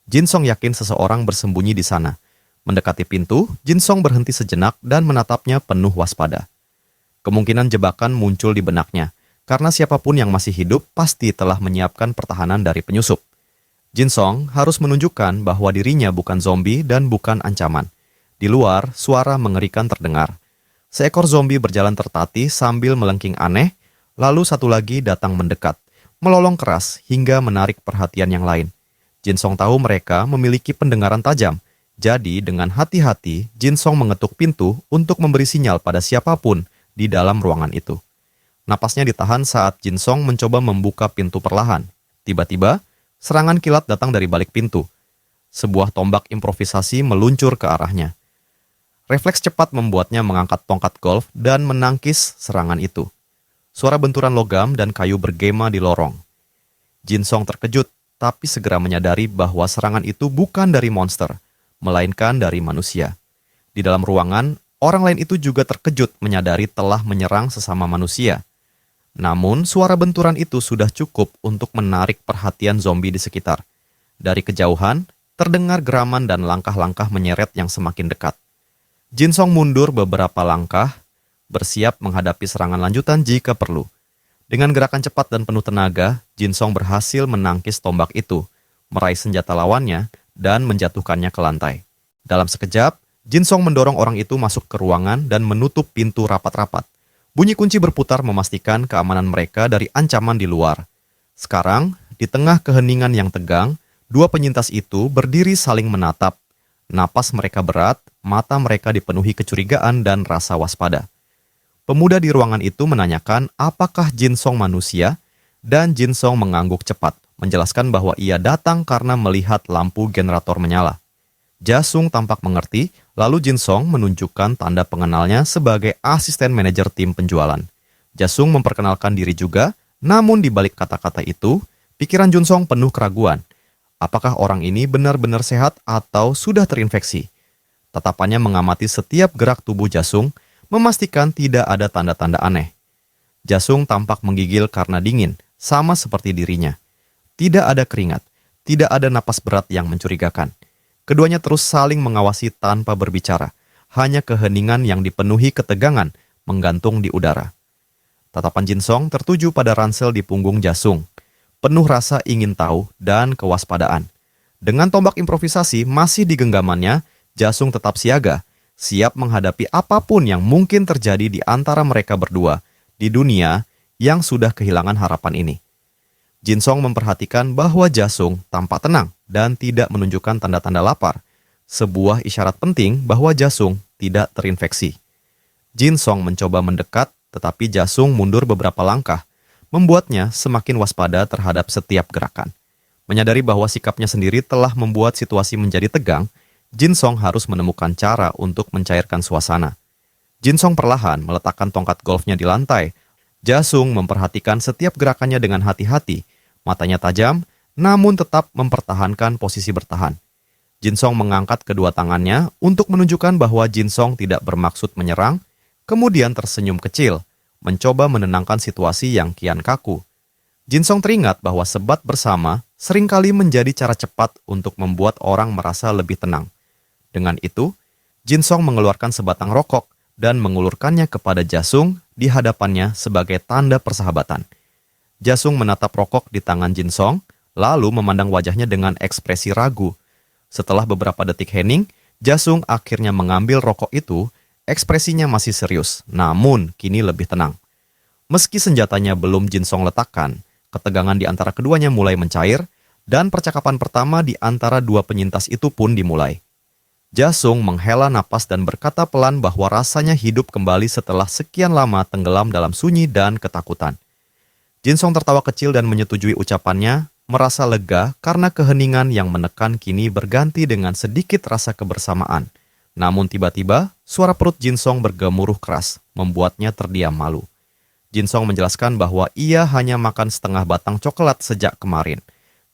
Jinsong yakin seseorang bersembunyi di sana. Mendekati pintu, Jinsong berhenti sejenak dan menatapnya penuh waspada. Kemungkinan jebakan muncul di benaknya, karena siapapun yang masih hidup pasti telah menyiapkan pertahanan dari penyusup. Jinsong harus menunjukkan bahwa dirinya bukan zombie dan bukan ancaman. Di luar, suara mengerikan terdengar. Seekor zombie berjalan tertatih sambil melengking aneh, lalu satu lagi datang mendekat, melolong keras hingga menarik perhatian yang lain. Jinsong tahu mereka memiliki pendengaran tajam, jadi dengan hati-hati Jinsong mengetuk pintu untuk memberi sinyal pada siapapun di dalam ruangan itu. Napasnya ditahan saat Jinsong mencoba membuka pintu perlahan. Tiba-tiba, serangan kilat datang dari balik pintu. Sebuah tombak improvisasi meluncur ke arahnya. Refleks cepat membuatnya mengangkat tongkat golf dan menangkis serangan itu. Suara benturan logam dan kayu bergema di lorong. Jinsong terkejut, tapi segera menyadari bahwa serangan itu bukan dari monster, melainkan dari manusia. Di dalam ruangan, orang lain itu juga terkejut menyadari telah menyerang sesama manusia. Namun, suara benturan itu sudah cukup untuk menarik perhatian zombie di sekitar. Dari kejauhan, terdengar geraman dan langkah-langkah menyeret yang semakin dekat. Jinsong mundur beberapa langkah, bersiap menghadapi serangan lanjutan jika perlu. Dengan gerakan cepat dan penuh tenaga, Jinsong berhasil menangkis tombak itu, meraih senjata lawannya, dan menjatuhkannya ke lantai. Dalam sekejap, Jinsong mendorong orang itu masuk ke ruangan dan menutup pintu rapat-rapat. Bunyi kunci berputar memastikan keamanan mereka dari ancaman di luar. Sekarang, di tengah keheningan yang tegang, dua penyintas itu berdiri saling menatap. Napas mereka berat, mata mereka dipenuhi kecurigaan dan rasa waspada. Pemuda di ruangan itu menanyakan apakah Jinsong manusia, dan Jinsong mengangguk cepat, menjelaskan bahwa ia datang karena melihat lampu generator menyala. Jasung tampak mengerti, lalu Jinsong menunjukkan tanda pengenalnya sebagai asisten manajer tim penjualan. Jasung memperkenalkan diri juga, namun di balik kata-kata itu, pikiran Jinsong penuh keraguan. Apakah orang ini benar-benar sehat atau sudah terinfeksi? Tatapannya mengamati setiap gerak tubuh Jasung, memastikan tidak ada tanda-tanda aneh. Jasung tampak menggigil karena dingin, sama seperti dirinya. Tidak ada keringat, tidak ada napas berat yang mencurigakan. Keduanya terus saling mengawasi tanpa berbicara. Hanya keheningan yang dipenuhi ketegangan menggantung di udara. Tatapan Jinsong tertuju pada ransel di punggung Jasung. Penuh rasa ingin tahu dan kewaspadaan. Dengan tombak improvisasi masih di genggamannya, Jasung tetap siaga, siap menghadapi apapun yang mungkin terjadi di antara mereka berdua di dunia yang sudah kehilangan harapan ini. Jinsong memperhatikan bahwa Jasung tampak tenang dan tidak menunjukkan tanda-tanda lapar, sebuah isyarat penting bahwa Jasung tidak terinfeksi. Jinsong mencoba mendekat, tetapi Jasung mundur beberapa langkah, membuatnya semakin waspada terhadap setiap gerakan. Menyadari bahwa sikapnya sendiri telah membuat situasi menjadi tegang, Jinsong harus menemukan cara untuk mencairkan suasana. Jinsong perlahan meletakkan tongkat golfnya di lantai. Jasung memperhatikan setiap gerakannya dengan hati-hati, matanya tajam, namun tetap mempertahankan posisi bertahan. Jinsong mengangkat kedua tangannya untuk menunjukkan bahwa Jinsong tidak bermaksud menyerang, kemudian tersenyum kecil, mencoba menenangkan situasi yang kian kaku. Jinsong teringat bahwa sebat bersama seringkali menjadi cara cepat untuk membuat orang merasa lebih tenang. Dengan itu, Jinsong mengeluarkan sebatang rokok dan mengulurkannya kepada Jasung di hadapannya sebagai tanda persahabatan. Jasung menatap rokok di tangan Jinsong, lalu memandang wajahnya dengan ekspresi ragu. Setelah beberapa detik hening, Jasung akhirnya mengambil rokok itu, ekspresinya masih serius, namun kini lebih tenang. Meski senjatanya belum Jinsong letakkan, ketegangan di antara keduanya mulai mencair, dan percakapan pertama di antara dua penyintas itu pun dimulai. Jasung menghela napas dan berkata pelan bahwa rasanya hidup kembali setelah sekian lama tenggelam dalam sunyi dan ketakutan. Jinsong tertawa kecil dan menyetujui ucapannya, merasa lega karena keheningan yang menekan kini berganti dengan sedikit rasa kebersamaan. Namun tiba-tiba, suara perut Jinsong bergemuruh keras, membuatnya terdiam malu. Jinsong menjelaskan bahwa ia hanya makan setengah batang coklat sejak kemarin.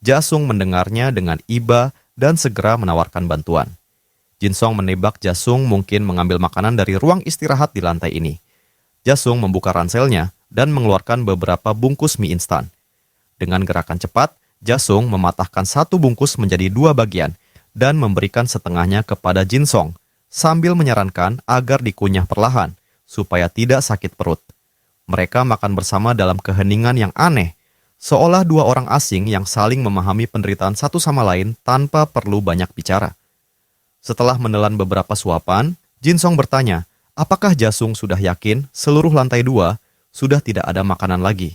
Jasung mendengarnya dengan iba dan segera menawarkan bantuan. Jinsong menebak Jasung mungkin mengambil makanan dari ruang istirahat di lantai ini. Jasung membuka ranselnya dan mengeluarkan beberapa bungkus mie instan. Dengan gerakan cepat, Jasung mematahkan satu bungkus menjadi dua bagian dan memberikan setengahnya kepada Jinsong, sambil menyarankan agar dikunyah perlahan, supaya tidak sakit perut. Mereka makan bersama dalam keheningan yang aneh, seolah dua orang asing yang saling memahami penderitaan satu sama lain tanpa perlu banyak bicara. Setelah menelan beberapa suapan, Jinsong bertanya, apakah Jasung sudah yakin seluruh lantai 2 sudah tidak ada makanan lagi?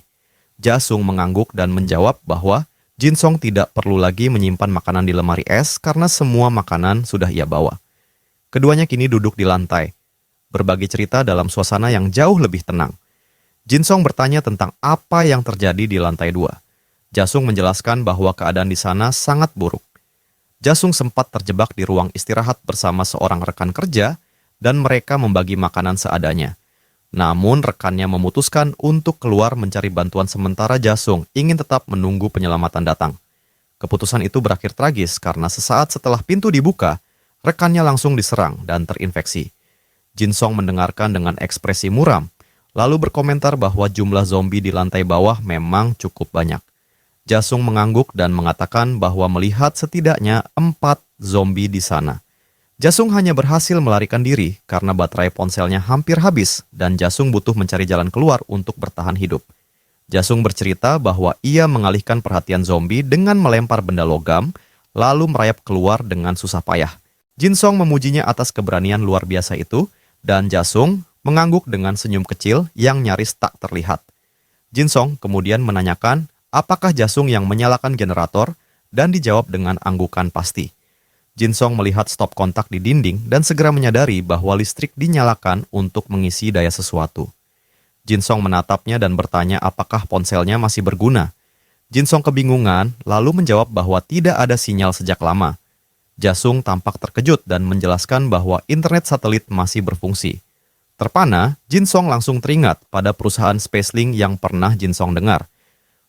Jasung mengangguk dan menjawab bahwa Jinsong tidak perlu lagi menyimpan makanan di lemari es karena semua makanan sudah ia bawa. Keduanya kini duduk di lantai, berbagi cerita dalam suasana yang jauh lebih tenang. Jinsong bertanya tentang apa yang terjadi di lantai 2. Jasung menjelaskan bahwa keadaan di sana sangat buruk. Jasung sempat terjebak di ruang istirahat bersama seorang rekan kerja dan mereka membagi makanan seadanya. Namun rekannya memutuskan untuk keluar mencari bantuan sementara Jasung ingin tetap menunggu penyelamatan datang. Keputusan itu berakhir tragis karena sesaat setelah pintu dibuka, rekannya langsung diserang dan terinfeksi. Jinsong mendengarkan dengan ekspresi muram, lalu berkomentar bahwa jumlah zombie di lantai bawah memang cukup banyak. Jasung mengangguk dan mengatakan bahwa melihat setidaknya 4 zombie di sana. Jasung hanya berhasil melarikan diri karena baterai ponselnya hampir habis dan Jasung butuh mencari jalan keluar untuk bertahan hidup. Jasung bercerita bahwa ia mengalihkan perhatian zombie dengan melempar benda logam, lalu merayap keluar dengan susah payah. Jinsong memujinya atas keberanian luar biasa itu, dan Jasung mengangguk dengan senyum kecil yang nyaris tak terlihat. Jinsong kemudian menanyakan apakah Jasung yang menyalakan generator, dan dijawab dengan anggukan pasti. Jinsong melihat stop kontak di dinding dan segera menyadari bahwa listrik dinyalakan untuk mengisi daya sesuatu. Jinsong menatapnya dan bertanya apakah ponselnya masih berguna. Jinsong kebingungan, lalu menjawab bahwa tidak ada sinyal sejak lama. Jasung tampak terkejut dan menjelaskan bahwa internet satelit masih berfungsi. Terpana, Jinsong langsung teringat pada perusahaan SpaceLink yang pernah Jinsong dengar.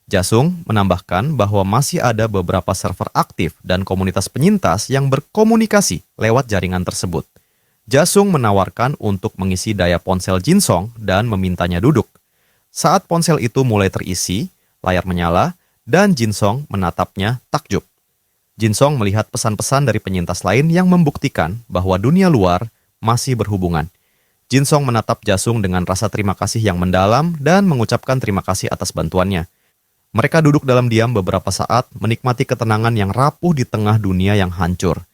Jasung menambahkan bahwa masih ada beberapa server aktif dan komunitas penyintas yang berkomunikasi lewat jaringan tersebut. Jasung menawarkan untuk mengisi daya ponsel Jinsong dan memintanya duduk. Saat ponsel itu mulai terisi, layar menyala, dan Jinsong menatapnya takjub. Jinsong melihat pesan-pesan dari penyintas lain yang membuktikan bahwa dunia luar masih berhubungan. Jinsong menatap Jasung dengan rasa terima kasih yang mendalam dan mengucapkan terima kasih atas bantuannya. Mereka duduk dalam diam beberapa saat, menikmati ketenangan yang rapuh di tengah dunia yang hancur.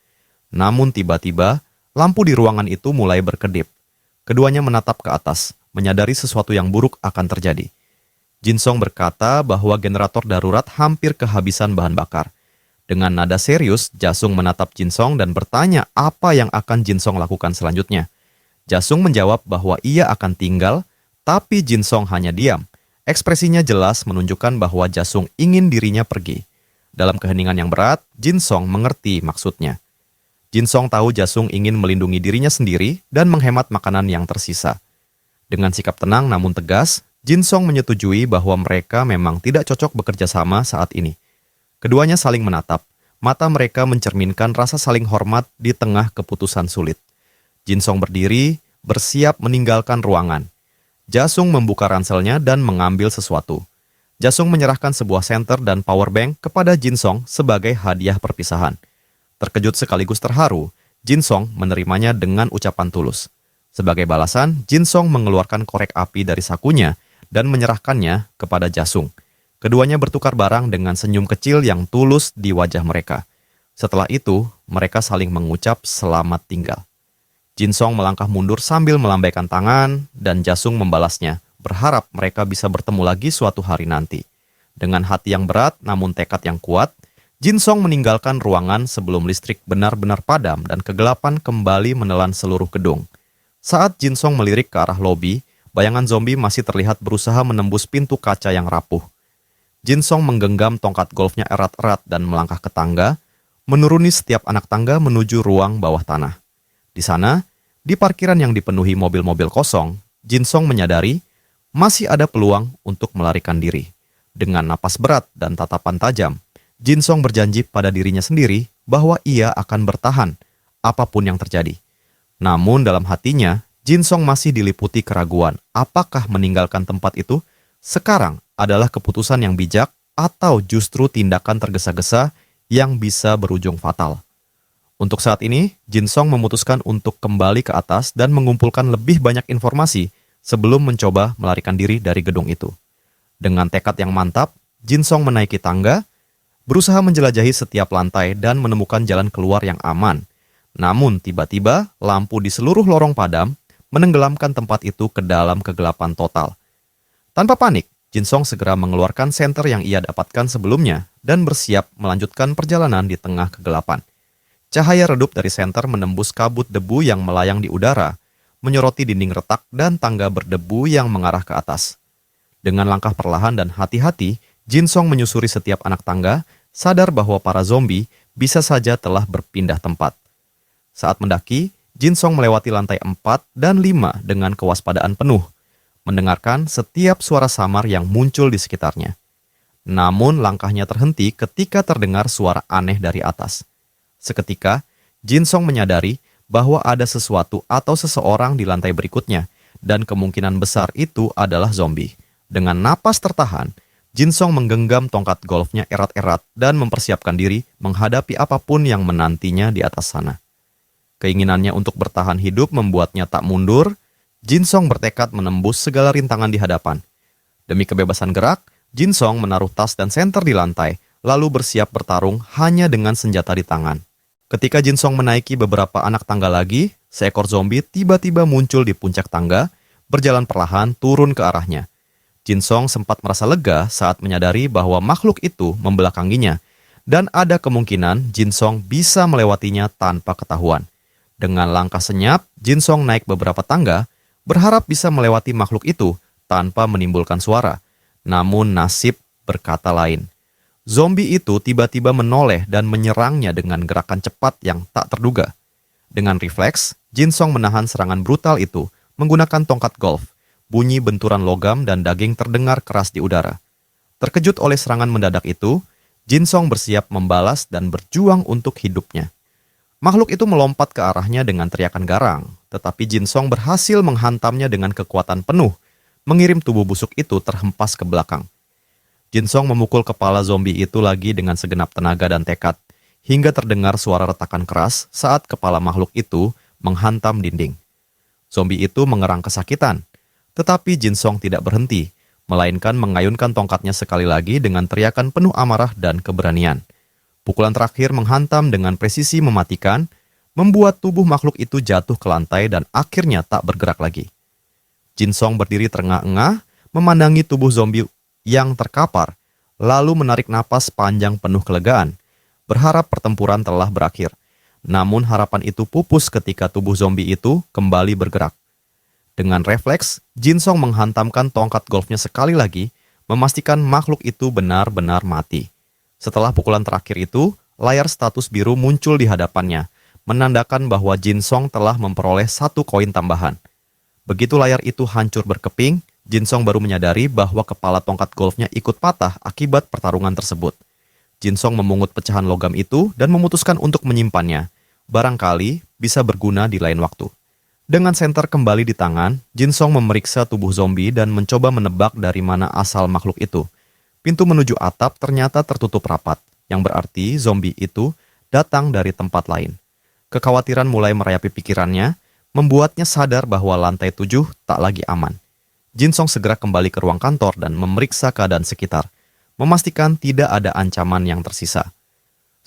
Namun tiba-tiba, lampu di ruangan itu mulai berkedip. Keduanya menatap ke atas, menyadari sesuatu yang buruk akan terjadi. Jinsong berkata bahwa generator darurat hampir kehabisan bahan bakar. Dengan nada serius, Jasung menatap Jinsong dan bertanya apa yang akan Jinsong lakukan selanjutnya. Jasung menjawab bahwa ia akan tinggal, tapi Jinsong hanya diam. Ekspresinya jelas menunjukkan bahwa Jasung ingin dirinya pergi. Dalam keheningan yang berat, Jinsong mengerti maksudnya. Jinsong tahu Jasung ingin melindungi dirinya sendiri dan menghemat makanan yang tersisa. Dengan sikap tenang namun tegas, Jinsong menyetujui bahwa mereka memang tidak cocok bekerja sama saat ini. Keduanya saling menatap. Mata mereka mencerminkan rasa saling hormat di tengah keputusan sulit. Jinsong berdiri, bersiap meninggalkan ruangan. Jasung membuka ranselnya dan mengambil sesuatu. Jasung menyerahkan sebuah senter dan power bank kepada Jinsong sebagai hadiah perpisahan. Terkejut sekaligus terharu, Jinsong menerimanya dengan ucapan tulus. Sebagai balasan, Jinsong mengeluarkan korek api dari sakunya dan menyerahkannya kepada Jasung. Keduanya bertukar barang dengan senyum kecil yang tulus di wajah mereka. Setelah itu, mereka saling mengucap selamat tinggal. Jinsong melangkah mundur sambil melambaikan tangan, dan Jasung membalasnya, berharap mereka bisa bertemu lagi suatu hari nanti. Dengan hati yang berat namun tekad yang kuat, Jinsong meninggalkan ruangan sebelum listrik benar-benar padam dan kegelapan kembali menelan seluruh gedung. Saat Jinsong melirik ke arah lobi, bayangan zombie masih terlihat berusaha menembus pintu kaca yang rapuh. Jinsong menggenggam tongkat golfnya erat-erat dan melangkah ke tangga, menuruni setiap anak tangga menuju ruang bawah tanah. Di sana, di parkiran yang dipenuhi mobil-mobil kosong, Jinsong menyadari masih ada peluang untuk melarikan diri. Dengan napas berat dan tatapan tajam, Jinsong berjanji pada dirinya sendiri bahwa ia akan bertahan, apapun yang terjadi. Namun dalam hatinya, Jinsong masih diliputi keraguan apakah meninggalkan tempat itu sekarang adalah keputusan yang bijak atau justru tindakan tergesa-gesa yang bisa berujung fatal. Untuk saat ini, Jinsong memutuskan untuk kembali ke atas dan mengumpulkan lebih banyak informasi sebelum mencoba melarikan diri dari gedung itu. Dengan tekad yang mantap, Jinsong menaiki tangga, berusaha menjelajahi setiap lantai dan menemukan jalan keluar yang aman. Namun tiba-tiba, lampu di seluruh lorong padam menenggelamkan tempat itu ke dalam kegelapan total. Tanpa panik, Jinsong segera mengeluarkan senter yang ia dapatkan sebelumnya dan bersiap melanjutkan perjalanan di tengah kegelapan. Cahaya redup dari senter menembus kabut debu yang melayang di udara, menyoroti dinding retak dan tangga berdebu yang mengarah ke atas. Dengan langkah perlahan dan hati-hati, Jinsong menyusuri setiap anak tangga, sadar bahwa para zombie bisa saja telah berpindah tempat. Saat mendaki, Jinsong melewati lantai 4 dan 5 dengan kewaspadaan penuh, mendengarkan setiap suara samar yang muncul di sekitarnya. Namun langkahnya terhenti ketika terdengar suara aneh dari atas. Seketika, Jinsong menyadari bahwa ada sesuatu atau seseorang di lantai berikutnya, dan kemungkinan besar itu adalah zombie. Dengan napas tertahan, Jinsong menggenggam tongkat golfnya erat-erat dan mempersiapkan diri menghadapi apapun yang menantinya di atas sana. Keinginannya untuk bertahan hidup membuatnya tak mundur. Jinsong bertekad menembus segala rintangan di hadapan. Demi kebebasan gerak, Jinsong menaruh tas dan senter di lantai, lalu bersiap bertarung hanya dengan senjata di tangan. Ketika Jinsong menaiki beberapa anak tangga lagi, seekor zombie tiba-tiba muncul di puncak tangga, berjalan perlahan turun ke arahnya. Jinsong sempat merasa lega saat menyadari bahwa makhluk itu membelakanginya, dan ada kemungkinan Jinsong bisa melewatinya tanpa ketahuan. Dengan langkah senyap, Jinsong naik beberapa tangga, berharap bisa melewati makhluk itu tanpa menimbulkan suara. Namun nasib berkata lain. Zombie itu tiba-tiba menoleh dan menyerangnya dengan gerakan cepat yang tak terduga. Dengan refleks, Jinsong menahan serangan brutal itu menggunakan tongkat golf. Bunyi benturan logam dan daging terdengar keras di udara. Terkejut oleh serangan mendadak itu, Jinsong bersiap membalas dan berjuang untuk hidupnya. Makhluk itu melompat ke arahnya dengan teriakan garang, tetapi Jinsong berhasil menghantamnya dengan kekuatan penuh, mengirim tubuh busuk itu terhempas ke belakang. Jinsong memukul kepala zombie itu lagi dengan segenap tenaga dan tekad, hingga terdengar suara retakan keras saat kepala makhluk itu menghantam dinding. Zombie itu mengerang kesakitan, tetapi Jinsong tidak berhenti, melainkan mengayunkan tongkatnya sekali lagi dengan teriakan penuh amarah dan keberanian. Pukulan terakhir menghantam dengan presisi mematikan, membuat tubuh makhluk itu jatuh ke lantai dan akhirnya tak bergerak lagi. Jinsong berdiri terengah-engah, memandangi tubuh zombie yang terkapar, lalu menarik napas panjang penuh kelegaan, berharap pertempuran telah berakhir. Namun harapan itu pupus ketika tubuh zombie itu kembali bergerak. Dengan refleks, Jinsong menghantamkan tongkat golfnya sekali lagi, memastikan makhluk itu benar-benar mati. Setelah pukulan terakhir itu, layar status biru muncul di hadapannya, menandakan bahwa Jinsong telah memperoleh 1 koin tambahan. Begitu layar itu hancur berkeping, Jinsong baru menyadari bahwa kepala tongkat golfnya ikut patah akibat pertarungan tersebut. Jinsong memungut pecahan logam itu dan memutuskan untuk menyimpannya. Barangkali bisa berguna di lain waktu. Dengan senter kembali di tangan, Jinsong memeriksa tubuh zombie dan mencoba menebak dari mana asal makhluk itu. Pintu menuju atap ternyata tertutup rapat, yang berarti zombie itu datang dari tempat lain. Kekhawatiran mulai merayapi pikirannya, membuatnya sadar bahwa lantai 7 tak lagi aman. Jinsong segera kembali ke ruang kantor dan memeriksa keadaan sekitar, memastikan tidak ada ancaman yang tersisa.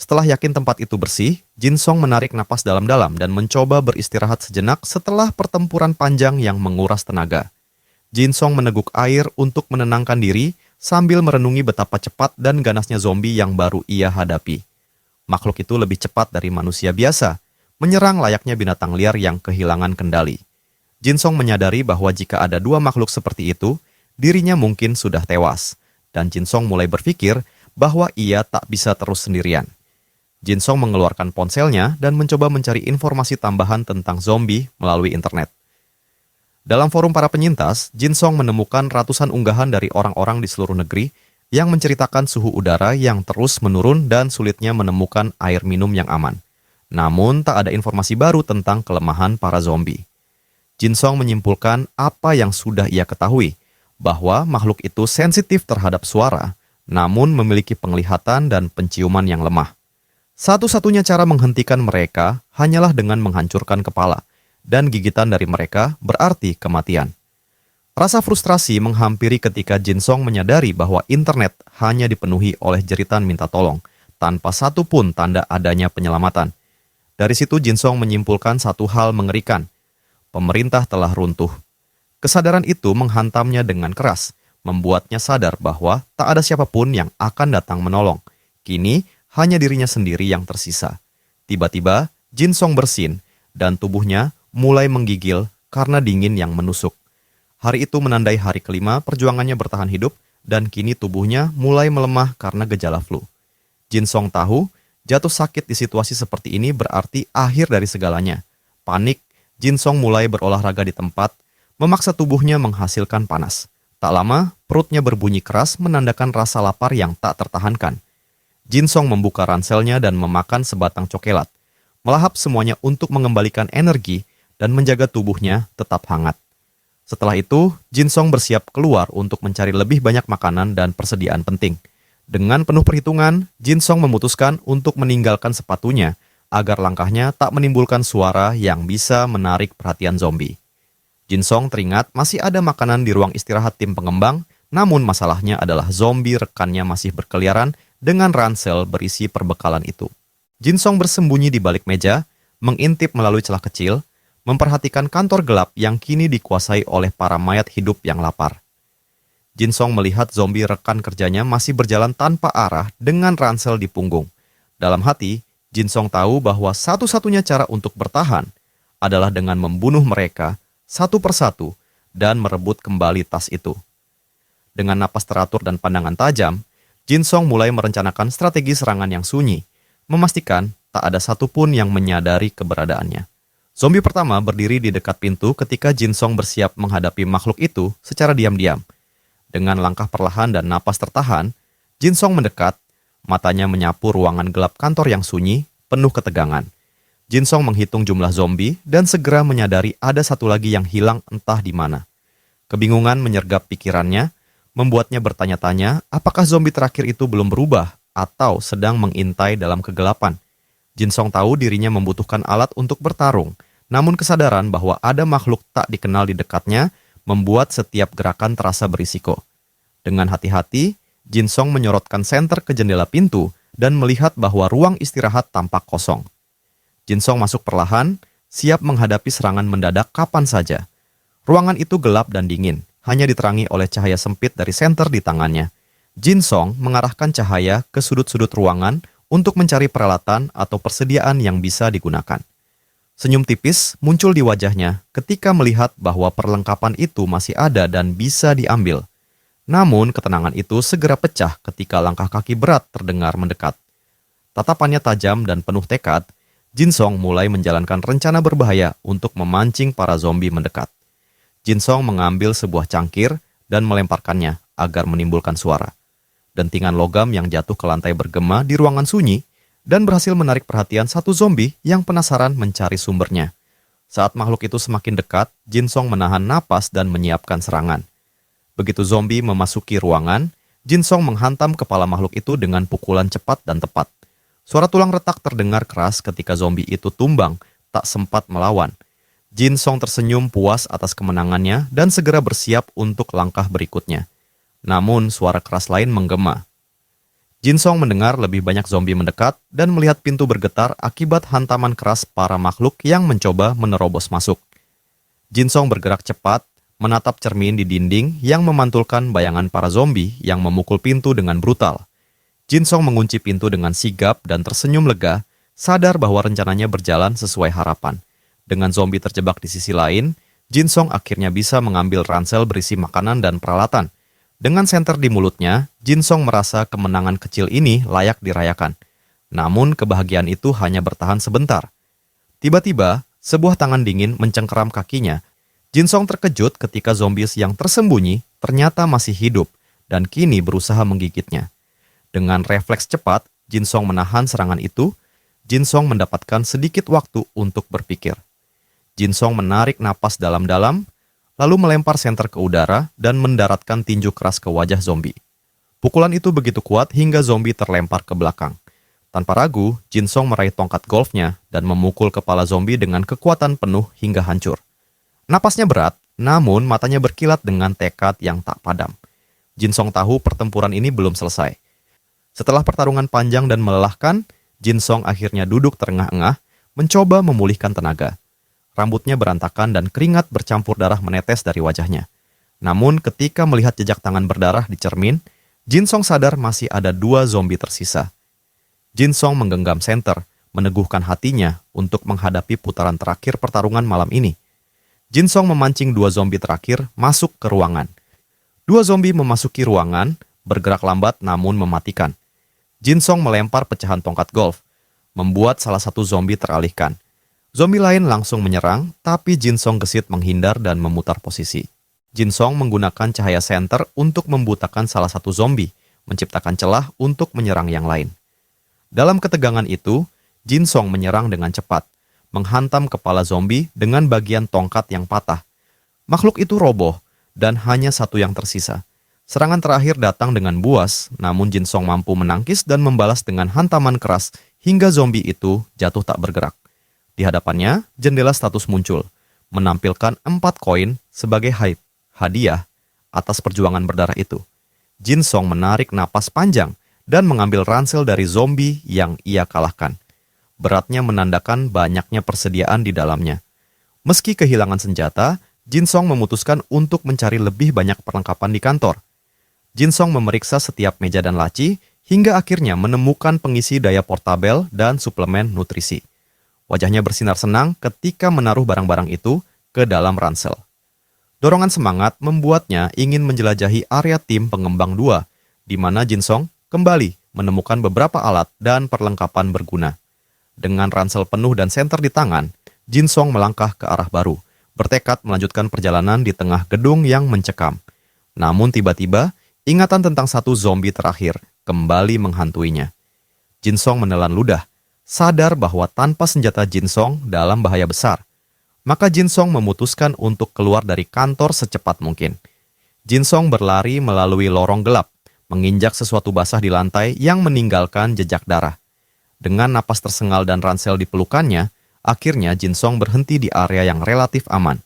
Setelah yakin tempat itu bersih, Jinsong menarik napas dalam-dalam dan mencoba beristirahat sejenak setelah pertempuran panjang yang menguras tenaga. Jinsong meneguk air untuk menenangkan diri sambil merenungi betapa cepat dan ganasnya zombie yang baru ia hadapi. Makhluk itu lebih cepat dari manusia biasa, menyerang layaknya binatang liar yang kehilangan kendali. Jinsong menyadari bahwa jika ada 2 makhluk seperti itu, dirinya mungkin sudah tewas, dan Jinsong mulai berpikir bahwa ia tak bisa terus sendirian. Jinsong mengeluarkan ponselnya dan mencoba mencari informasi tambahan tentang zombie melalui internet. Dalam forum para penyintas, Jinsong menemukan ratusan unggahan dari orang-orang di seluruh negeri yang menceritakan suhu udara yang terus menurun dan sulitnya menemukan air minum yang aman. Namun tak ada informasi baru tentang kelemahan para zombie. Jinsong menyimpulkan apa yang sudah ia ketahui, bahwa makhluk itu sensitif terhadap suara, namun memiliki penglihatan dan penciuman yang lemah. Satu-satunya cara menghentikan mereka hanyalah dengan menghancurkan kepala, dan gigitan dari mereka berarti kematian. Rasa frustrasi menghampiri ketika Jinsong menyadari bahwa internet hanya dipenuhi oleh jeritan minta tolong, tanpa satu pun tanda adanya penyelamatan. Dari situ Jinsong menyimpulkan satu hal mengerikan. Pemerintah telah runtuh. Kesadaran itu menghantamnya dengan keras, membuatnya sadar bahwa tak ada siapapun yang akan datang menolong. Kini, hanya dirinya sendiri yang tersisa. Tiba-tiba, Jinsong bersin, dan tubuhnya mulai menggigil karena dingin yang menusuk. Hari itu menandai hari kelima perjuangannya bertahan hidup, dan kini tubuhnya mulai melemah karena gejala flu. Jinsong tahu, jatuh sakit di situasi seperti ini berarti akhir dari segalanya. Panik, Jinsong mulai berolahraga di tempat, memaksa tubuhnya menghasilkan panas. Tak lama, perutnya berbunyi keras menandakan rasa lapar yang tak tertahankan. Jinsong membuka ranselnya dan memakan sebatang cokelat, melahap semuanya untuk mengembalikan energi dan menjaga tubuhnya tetap hangat. Setelah itu, Jinsong bersiap keluar untuk mencari lebih banyak makanan dan persediaan penting. Dengan penuh perhitungan, Jinsong memutuskan untuk meninggalkan sepatunya, agar langkahnya tak menimbulkan suara yang bisa menarik perhatian zombie. Jinsong teringat masih ada makanan di ruang istirahat tim pengembang, namun masalahnya adalah zombie rekannya masih berkeliaran dengan ransel berisi perbekalan itu. Jin Song bersembunyi di balik meja, mengintip melalui celah kecil, memperhatikan kantor gelap yang kini dikuasai oleh para mayat hidup yang lapar. Jin Song melihat zombie rekan kerjanya masih berjalan tanpa arah dengan ransel di punggung. Dalam hati, Jin Song tahu bahwa satu-satunya cara untuk bertahan adalah dengan membunuh mereka satu persatu dan merebut kembali tas itu. Dengan napas teratur dan pandangan tajam, Jin Song mulai merencanakan strategi serangan yang sunyi, memastikan tak ada satupun yang menyadari keberadaannya. Zombie pertama berdiri di dekat pintu ketika Jin Song bersiap menghadapi makhluk itu secara diam-diam. Dengan langkah perlahan dan napas tertahan, Jin Song mendekat, matanya menyapu ruangan gelap kantor yang sunyi, penuh ketegangan. Jin Song menghitung jumlah zombie dan segera menyadari ada satu lagi yang hilang entah di mana. Kebingungan menyergap pikirannya, membuatnya bertanya-tanya apakah zombie terakhir itu belum berubah atau sedang mengintai dalam kegelapan. Jin Song tahu dirinya membutuhkan alat untuk bertarung, namun kesadaran bahwa ada makhluk tak dikenal di dekatnya membuat setiap gerakan terasa berisiko. Dengan hati-hati, Jin Song menyorotkan senter ke jendela pintu dan melihat bahwa ruang istirahat tampak kosong. Jin Song masuk perlahan, siap menghadapi serangan mendadak kapan saja. Ruangan itu gelap dan dingin, hanya diterangi oleh cahaya sempit dari senter di tangannya. Jin Song mengarahkan cahaya ke sudut-sudut ruangan untuk mencari peralatan atau persediaan yang bisa digunakan. Senyum tipis muncul di wajahnya ketika melihat bahwa perlengkapan itu masih ada dan bisa diambil. Namun ketenangan itu segera pecah ketika langkah kaki berat terdengar mendekat. Tatapannya tajam dan penuh tekad, Jin Song mulai menjalankan rencana berbahaya untuk memancing para zombie mendekat. Jin Song mengambil sebuah cangkir dan melemparkannya agar menimbulkan suara. Dentingan logam yang jatuh ke lantai bergema di ruangan sunyi dan berhasil menarik perhatian satu zombie yang penasaran mencari sumbernya. Saat makhluk itu semakin dekat, Jin Song menahan napas dan menyiapkan serangan. Begitu zombie memasuki ruangan, Jin Song menghantam kepala makhluk itu dengan pukulan cepat dan tepat. Suara tulang retak terdengar keras ketika zombie itu tumbang, tak sempat melawan. Jin Song tersenyum puas atas kemenangannya dan segera bersiap untuk langkah berikutnya. Namun suara keras lain menggema. Jin Song mendengar lebih banyak zombie mendekat dan melihat pintu bergetar akibat hantaman keras para makhluk yang mencoba menerobos masuk. Jin Song bergerak cepat, menatap cermin di dinding yang memantulkan bayangan para zombie yang memukul pintu dengan brutal. Jin Song mengunci pintu dengan sigap dan tersenyum lega, sadar bahwa rencananya berjalan sesuai harapan. Dengan zombie terjebak di sisi lain, Jin Song akhirnya bisa mengambil ransel berisi makanan dan peralatan. Dengan senter di mulutnya, Jin Song merasa kemenangan kecil ini layak dirayakan. Namun kebahagiaan itu hanya bertahan sebentar. Tiba-tiba, sebuah tangan dingin mencengkeram kakinya. Jin Song terkejut ketika zombies yang tersembunyi ternyata masih hidup dan kini berusaha menggigitnya. Dengan refleks cepat, Jin Song menahan serangan itu. Jin Song mendapatkan sedikit waktu untuk berpikir. Jin Song menarik napas dalam-dalam, lalu melempar senter ke udara dan mendaratkan tinju keras ke wajah zombie. Pukulan itu begitu kuat hingga zombie terlempar ke belakang. Tanpa ragu, Jin Song meraih tongkat golfnya dan memukul kepala zombie dengan kekuatan penuh hingga hancur. Napasnya berat, namun matanya berkilat dengan tekad yang tak padam. Jin Song tahu pertempuran ini belum selesai. Setelah pertarungan panjang dan melelahkan, Jin Song akhirnya duduk terengah-engah, mencoba memulihkan tenaga. Rambutnya berantakan dan keringat bercampur darah menetes dari wajahnya. Namun ketika melihat jejak tangan berdarah di cermin, Jin Song sadar masih ada 2 zombie tersisa. Jin Song menggenggam senter, meneguhkan hatinya untuk menghadapi putaran terakhir pertarungan malam ini. Jin Song memancing 2 zombie terakhir masuk ke ruangan. 2 zombie memasuki ruangan, bergerak lambat namun mematikan. Jin Song melempar pecahan tongkat golf, membuat salah satu zombie teralihkan. Zombie lain langsung menyerang, tapi Jin Song gesit menghindar dan memutar posisi. Jin Song menggunakan cahaya senter untuk membutakan salah satu zombie, menciptakan celah untuk menyerang yang lain. Dalam ketegangan itu, Jin Song menyerang dengan cepat, menghantam kepala zombie dengan bagian tongkat yang patah. Makhluk itu roboh, dan hanya satu yang tersisa. Serangan terakhir datang dengan buas, namun Jin Song mampu menangkis dan membalas dengan hantaman keras hingga zombie itu jatuh tak bergerak. Di hadapannya, jendela status muncul, menampilkan 4 koin sebagai hadiah atas perjuangan berdarah itu. Jin Song menarik napas panjang dan mengambil ransel dari zombie yang ia kalahkan. beratnya menandakan banyaknya persediaan di dalamnya. Meski kehilangan senjata, Jin Song memutuskan untuk mencari lebih banyak perlengkapan di kantor. Jin Song memeriksa setiap meja dan laci, hingga akhirnya menemukan pengisi daya portabel dan suplemen nutrisi. Wajahnya bersinar senang ketika menaruh barang-barang itu ke dalam ransel. Dorongan semangat membuatnya ingin menjelajahi area tim pengembang 2, di mana Jin Song kembali menemukan beberapa alat dan perlengkapan berguna. Dengan ransel penuh dan senter di tangan, Jin Song melangkah ke arah baru, bertekad melanjutkan perjalanan di tengah gedung yang mencekam. Namun tiba-tiba, ingatan tentang satu zombie terakhir kembali menghantuinya. Jin Song menelan ludah, sadar bahwa tanpa senjata Jin Song dalam bahaya besar. Maka Jin Song memutuskan untuk keluar dari kantor secepat mungkin. Jin Song berlari melalui lorong gelap, menginjak sesuatu basah di lantai yang meninggalkan jejak darah. Dengan napas tersengal dan ransel di pelukannya, akhirnya Jin Song berhenti di area yang relatif aman.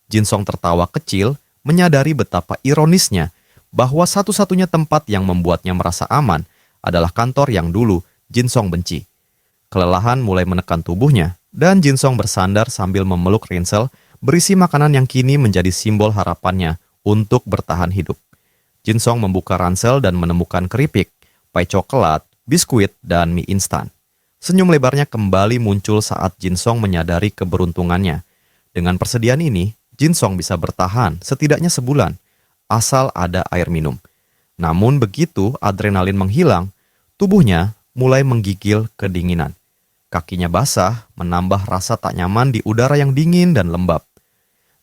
Jin Song tertawa kecil, menyadari betapa ironisnya bahwa satu-satunya tempat yang membuatnya merasa aman adalah kantor yang dulu Jin Song benci. Kelelahan mulai menekan tubuhnya, dan Jin Song bersandar sambil memeluk ransel berisi makanan yang kini menjadi simbol harapannya untuk bertahan hidup. Jin Song membuka ransel dan menemukan keripik, pai coklat, biskuit, dan mie instan. Senyum lebarnya kembali muncul saat Jin Song menyadari keberuntungannya. Dengan persediaan ini, Jin Song bisa bertahan setidaknya sebulan, asal ada air minum. Namun begitu adrenalin menghilang, tubuhnya mulai menggigil kedinginan. Kakinya basah, menambah rasa tak nyaman di udara yang dingin dan lembab.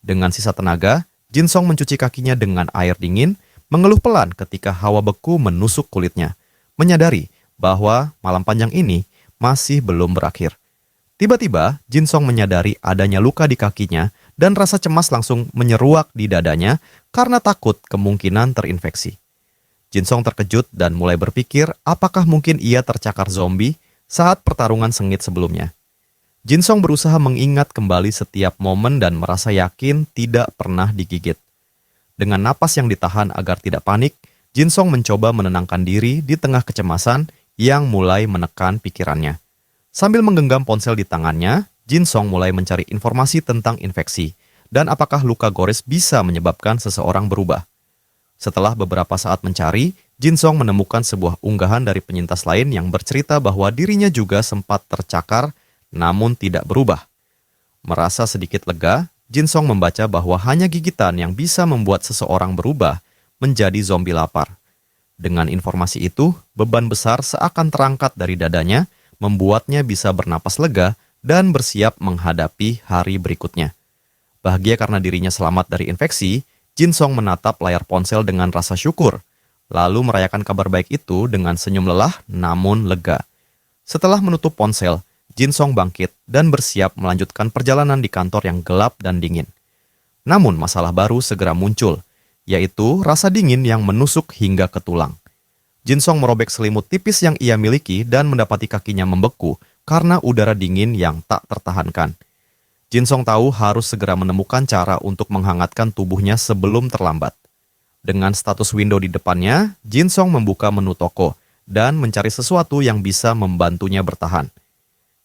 Dengan sisa tenaga, Jin Song mencuci kakinya dengan air dingin, mengeluh pelan ketika hawa beku menusuk kulitnya, menyadari bahwa malam panjang ini masih belum berakhir. Tiba-tiba, Jin Song menyadari adanya luka di kakinya dan rasa cemas langsung menyeruak di dadanya karena takut kemungkinan terinfeksi. Jin Song terkejut dan mulai berpikir apakah mungkin ia tercakar zombie saat pertarungan sengit sebelumnya. Jin Song berusaha mengingat kembali setiap momen dan merasa yakin tidak pernah digigit. Dengan napas yang ditahan agar tidak panik, Jin Song mencoba menenangkan diri di tengah kecemasan yang mulai menekan pikirannya. Sambil menggenggam ponsel di tangannya, Jin Song mulai mencari informasi tentang infeksi dan apakah luka gores bisa menyebabkan seseorang berubah. Setelah beberapa saat mencari, Jin Song menemukan sebuah unggahan dari penyintas lain yang bercerita bahwa dirinya juga sempat tercakar namun tidak berubah. Merasa sedikit lega, Jin Song membaca bahwa hanya gigitan yang bisa membuat seseorang berubah menjadi zombie lapar. Dengan informasi itu, beban besar seakan terangkat dari dadanya, membuatnya bisa bernapas lega dan bersiap menghadapi hari berikutnya. Bahagia karena dirinya selamat dari infeksi, Jin Song menatap layar ponsel dengan rasa syukur, lalu merayakan kabar baik itu dengan senyum lelah namun lega. Setelah menutup ponsel, Jin Song bangkit dan bersiap melanjutkan perjalanan di kantor yang gelap dan dingin. Namun masalah baru segera muncul, yaitu rasa dingin yang menusuk hingga ke tulang. Jin Song merobek selimut tipis yang ia miliki dan mendapati kakinya membeku karena udara dingin yang tak tertahankan. Jin Song tahu harus segera menemukan cara untuk menghangatkan tubuhnya sebelum terlambat. Dengan status window di depannya, Jin Song membuka menu toko dan mencari sesuatu yang bisa membantunya bertahan.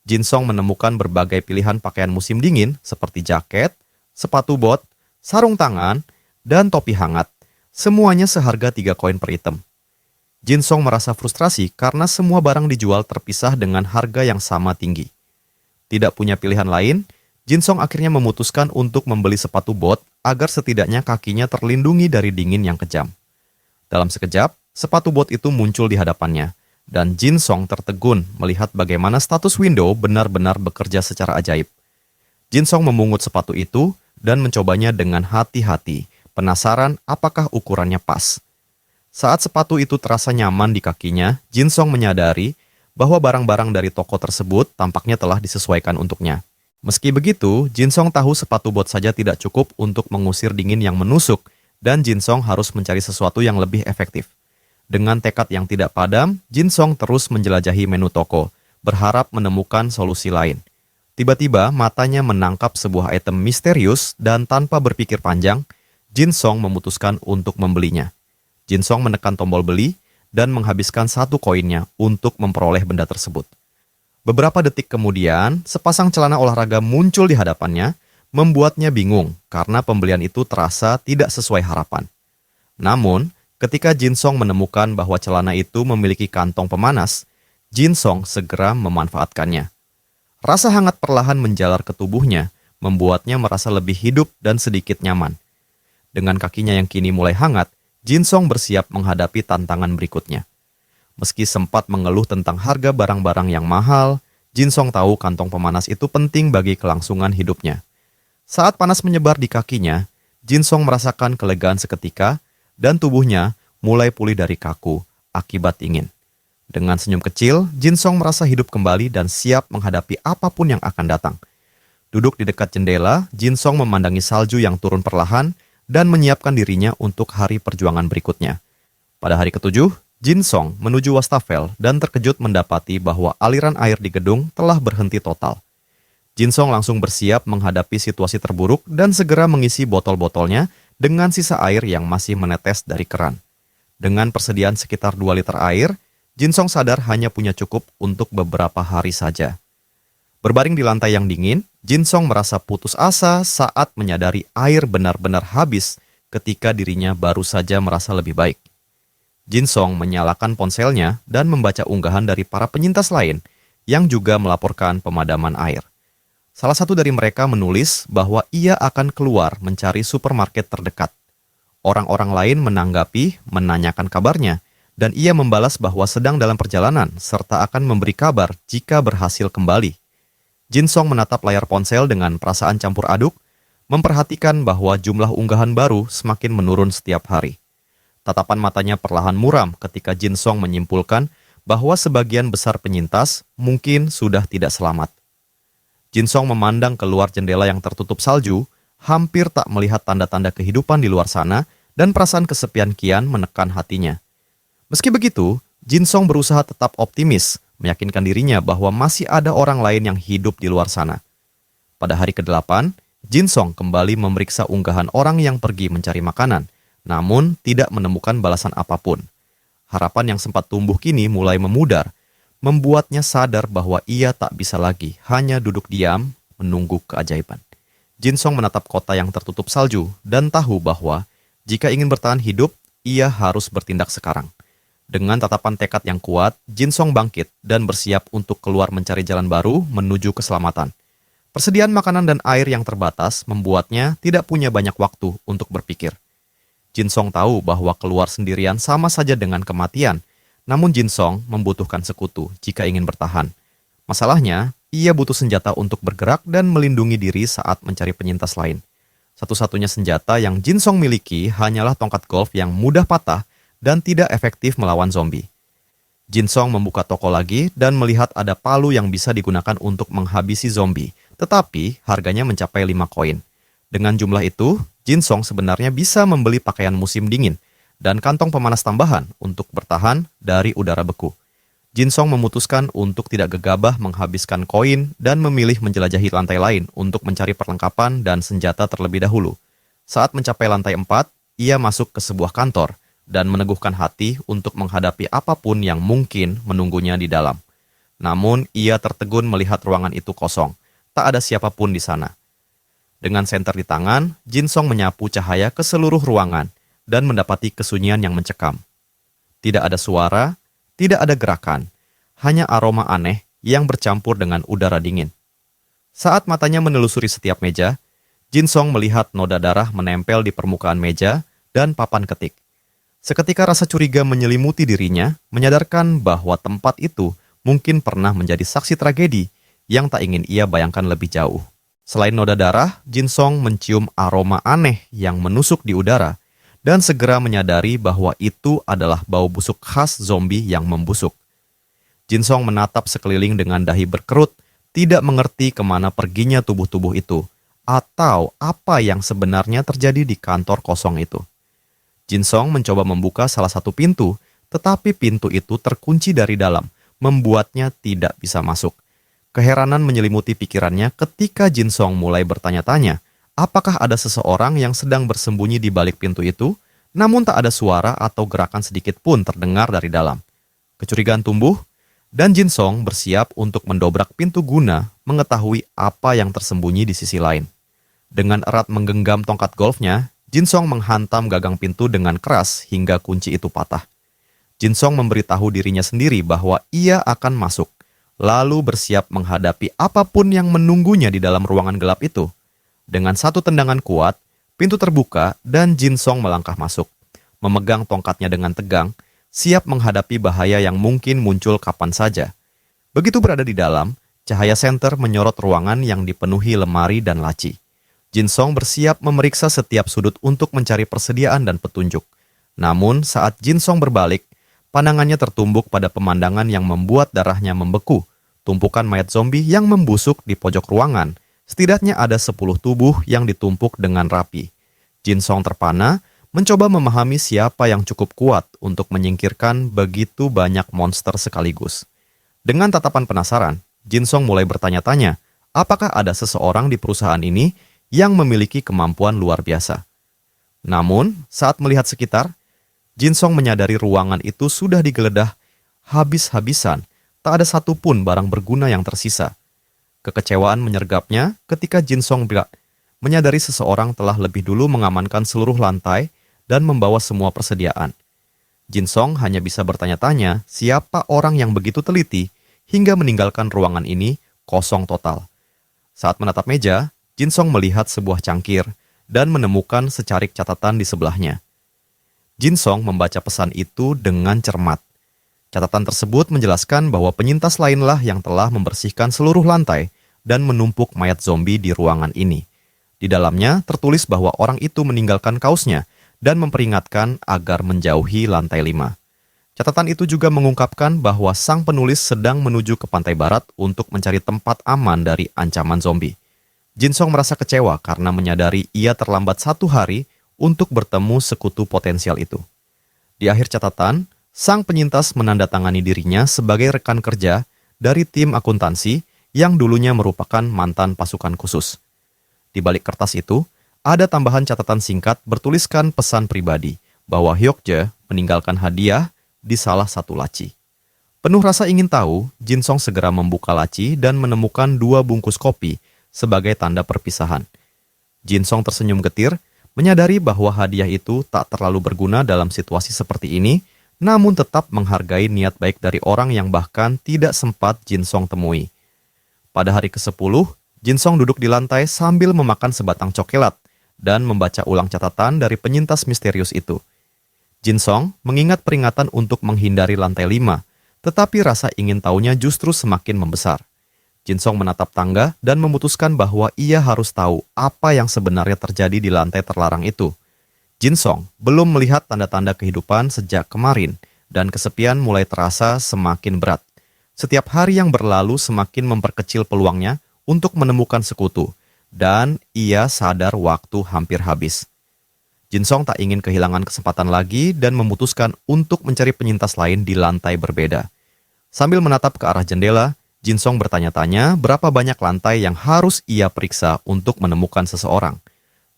Jin Song menemukan berbagai pilihan pakaian musim dingin seperti jaket, sepatu bot, sarung tangan, dan topi hangat. Semuanya seharga 3 koin per item. Jin Song merasa frustrasi karena semua barang dijual terpisah dengan harga yang sama tinggi. Tidak punya pilihan lain, Jin Song akhirnya memutuskan untuk membeli sepatu bot agar setidaknya kakinya terlindungi dari dingin yang kejam. Dalam sekejap, sepatu bot itu muncul di hadapannya, dan Jin Song tertegun melihat bagaimana status window benar-benar bekerja secara ajaib. Jin Song memungut sepatu itu dan mencobanya dengan hati-hati, penasaran apakah ukurannya pas. Saat sepatu itu terasa nyaman di kakinya, Jin Song menyadari bahwa barang-barang dari toko tersebut tampaknya telah disesuaikan untuknya. Meski begitu, Jin Song tahu sepatu bot saja tidak cukup untuk mengusir dingin yang menusuk, dan Jin Song harus mencari sesuatu yang lebih efektif. Dengan tekad yang tidak padam, Jin Song terus menjelajahi menu toko, berharap menemukan solusi lain. Tiba-tiba, matanya menangkap sebuah item misterius dan tanpa berpikir panjang, Jin Song memutuskan untuk membelinya. Jin Song menekan tombol beli dan menghabiskan 1 koinnya untuk memperoleh benda tersebut. Beberapa detik kemudian, sepasang celana olahraga muncul di hadapannya, membuatnya bingung karena pembelian itu terasa tidak sesuai harapan. Namun, ketika Jinsong menemukan bahwa celana itu memiliki kantong pemanas, Jinsong segera memanfaatkannya. Rasa hangat perlahan menjalar ke tubuhnya, membuatnya merasa lebih hidup dan sedikit nyaman. Dengan kakinya yang kini mulai hangat, Jinsong bersiap menghadapi tantangan berikutnya. Meski sempat mengeluh tentang harga barang-barang yang mahal, Jinsong tahu kantong pemanas itu penting bagi kelangsungan hidupnya. Saat panas menyebar di kakinya, Jinsong merasakan kelegaan seketika dan tubuhnya mulai pulih dari kaku akibat dingin. Dengan senyum kecil, Jinsong merasa hidup kembali dan siap menghadapi apapun yang akan datang. Duduk di dekat jendela, Jinsong memandangi salju yang turun perlahan dan menyiapkan dirinya untuk hari perjuangan berikutnya. Pada hari ketujuh, Jinsong menuju wastafel dan terkejut mendapati bahwa aliran air di gedung telah berhenti total. Jinsong langsung bersiap menghadapi situasi terburuk dan segera mengisi botol-botolnya dengan sisa air yang masih menetes dari keran. Dengan persediaan sekitar 2 liter air, Jinsong sadar hanya punya cukup untuk beberapa hari saja. Berbaring di lantai yang dingin, Jinsong merasa putus asa saat menyadari air benar-benar habis ketika dirinya baru saja merasa lebih baik. Jinsong menyalakan ponselnya dan membaca unggahan dari para penyintas lain yang juga melaporkan pemadaman air. Salah satu dari mereka menulis bahwa ia akan keluar mencari supermarket terdekat. Orang-orang lain menanggapi, menanyakan kabarnya, dan ia membalas bahwa sedang dalam perjalanan serta akan memberi kabar jika berhasil kembali. Jinsong menatap layar ponsel dengan perasaan campur aduk, memperhatikan bahwa jumlah unggahan baru semakin menurun setiap hari. Tatapan matanya perlahan muram ketika Jinsong menyimpulkan bahwa sebagian besar penyintas mungkin sudah tidak selamat. Jinsong memandang keluar jendela yang tertutup salju, hampir tak melihat tanda-tanda kehidupan di luar sana, dan perasaan kesepian kian menekan hatinya. Meski begitu, Jinsong berusaha tetap optimis, meyakinkan dirinya bahwa masih ada orang lain yang hidup di luar sana. Pada hari ke-8, Jinsong kembali memeriksa unggahan orang yang pergi mencari makanan, namun tidak menemukan balasan apapun. Harapan yang sempat tumbuh kini mulai memudar, membuatnya sadar bahwa ia tak bisa lagi hanya duduk diam menunggu keajaiban. Jinsong menatap kota yang tertutup salju dan tahu bahwa jika ingin bertahan hidup, ia harus bertindak sekarang. Dengan tatapan tekad yang kuat, Jinsong bangkit dan bersiap untuk keluar mencari jalan baru menuju keselamatan. Persediaan makanan dan air yang terbatas membuatnya tidak punya banyak waktu untuk berpikir. Jinsong tahu bahwa keluar sendirian sama saja dengan kematian, namun Jinsong membutuhkan sekutu jika ingin bertahan. Masalahnya, ia butuh senjata untuk bergerak dan melindungi diri saat mencari penyintas lain. Satu-satunya senjata yang Jinsong miliki hanyalah tongkat golf yang mudah patah dan tidak efektif melawan zombie. Jinsong membuka toko lagi dan melihat ada palu yang bisa digunakan untuk menghabisi zombie, tetapi harganya mencapai 5 koin. Dengan jumlah itu, Jinsong sebenarnya bisa membeli pakaian musim dingin dan kantong pemanas tambahan untuk bertahan dari udara beku. Jinsong memutuskan untuk tidak gegabah menghabiskan koin dan memilih menjelajahi lantai lain untuk mencari perlengkapan dan senjata terlebih dahulu. Saat mencapai lantai 4, ia masuk ke sebuah kantor dan meneguhkan hati untuk menghadapi apapun yang mungkin menunggunya di dalam. Namun, ia tertegun melihat ruangan itu kosong. Tak ada siapapun di sana. Dengan senter di tangan, Jinsong menyapu cahaya ke seluruh ruangan dan mendapati kesunyian yang mencekam. Tidak ada suara, tidak ada gerakan, hanya aroma aneh yang bercampur dengan udara dingin. Saat matanya menelusuri setiap meja, Jinsong melihat noda darah menempel di permukaan meja dan papan ketik. Seketika rasa curiga menyelimuti dirinya, menyadarkan bahwa tempat itu mungkin pernah menjadi saksi tragedi yang tak ingin ia bayangkan lebih jauh. Selain noda darah, Jinsong mencium aroma aneh yang menusuk di udara dan segera menyadari bahwa itu adalah bau busuk khas zombie yang membusuk. Jinsong menatap sekeliling dengan dahi berkerut, tidak mengerti kemana perginya tubuh-tubuh itu, atau apa yang sebenarnya terjadi di kantor kosong itu. Jinsong mencoba membuka salah satu pintu, tetapi pintu itu terkunci dari dalam, membuatnya tidak bisa masuk. Keheranan menyelimuti pikirannya ketika Jinsong mulai bertanya-tanya, apakah ada seseorang yang sedang bersembunyi di balik pintu itu, namun tak ada suara atau gerakan sedikit pun terdengar dari dalam. Kecurigaan tumbuh, Dan Jin Song bersiap untuk mendobrak pintu guna mengetahui apa yang tersembunyi di sisi lain. Dengan erat menggenggam tongkat golfnya, Jin Song menghantam gagang pintu dengan keras hingga kunci itu patah. Jin Song memberitahu dirinya sendiri bahwa ia akan masuk, lalu bersiap menghadapi apapun yang menunggunya di dalam ruangan gelap itu. Dengan satu tendangan kuat, pintu terbuka dan Jin Song melangkah masuk, memegang tongkatnya dengan tegang, siap menghadapi bahaya yang mungkin muncul kapan saja. Begitu berada di dalam, cahaya senter menyorot ruangan yang dipenuhi lemari dan laci. Jin Song bersiap memeriksa setiap sudut untuk mencari persediaan dan petunjuk. Namun, saat Jin Song berbalik, pandangannya tertumbuk pada pemandangan yang membuat darahnya membeku. Tumpukan mayat zombie yang membusuk di pojok ruangan. Setidaknya ada 10 tubuh yang ditumpuk dengan rapi. Jin Song terpana, mencoba memahami siapa yang cukup kuat untuk menyingkirkan begitu banyak monster sekaligus. Dengan tatapan penasaran, Jin Song mulai bertanya-tanya, apakah ada seseorang di perusahaan ini yang memiliki kemampuan luar biasa. Namun, saat melihat sekitar, Jin Song menyadari ruangan itu sudah digeledah habis-habisan, tak ada satupun barang berguna yang tersisa. Kekecewaan menyergapnya ketika Jin Song menyadari seseorang telah lebih dulu mengamankan seluruh lantai dan membawa semua persediaan. Jin Song hanya bisa bertanya-tanya siapa orang yang begitu teliti hingga meninggalkan ruangan ini kosong total. Saat menatap meja, Jin Song melihat sebuah cangkir dan menemukan secarik catatan di sebelahnya. Jin Song membaca pesan itu dengan cermat. Catatan tersebut menjelaskan bahwa penyintas lainlah yang telah membersihkan seluruh lantai dan menumpuk mayat zombie di ruangan ini. Di dalamnya tertulis bahwa orang itu meninggalkan kaosnya dan memperingatkan agar menjauhi lantai 5. Catatan itu juga mengungkapkan bahwa sang penulis sedang menuju ke pantai barat untuk mencari tempat aman dari ancaman zombie. Jin Song merasa kecewa karena menyadari ia terlambat 1 hari untuk bertemu sekutu potensial itu. Di akhir catatan, sang penyintas menandatangani dirinya sebagai rekan kerja dari tim akuntansi yang dulunya merupakan mantan pasukan khusus. Di balik kertas itu, ada tambahan catatan singkat bertuliskan pesan pribadi bahwa Hyokje meninggalkan hadiah di salah satu laci. Penuh rasa ingin tahu, Jin Song segera membuka laci dan menemukan 2 bungkus kopi sebagai tanda perpisahan. Jin Song tersenyum getir, menyadari bahwa hadiah itu tak terlalu berguna dalam situasi seperti ini, namun tetap menghargai niat baik dari orang yang bahkan tidak sempat Jin Song temui. Pada hari ke-10, Jin Song duduk di lantai sambil memakan sebatang coklat dan membaca ulang catatan dari penyintas misterius itu. Jin Song mengingat peringatan untuk menghindari lantai 5, tetapi rasa ingin tahunya justru semakin membesar. Jin Song menatap tangga dan memutuskan bahwa ia harus tahu apa yang sebenarnya terjadi di lantai terlarang itu. Jin Song belum melihat tanda-tanda kehidupan sejak kemarin, dan kesepian mulai terasa semakin berat. Setiap hari yang berlalu semakin memperkecil peluangnya untuk menemukan sekutu, dan ia sadar waktu hampir habis. Jin Song tak ingin kehilangan kesempatan lagi dan memutuskan untuk mencari penyintas lain di lantai berbeda. Sambil menatap ke arah jendela, Jin Song bertanya-tanya berapa banyak lantai yang harus ia periksa untuk menemukan seseorang.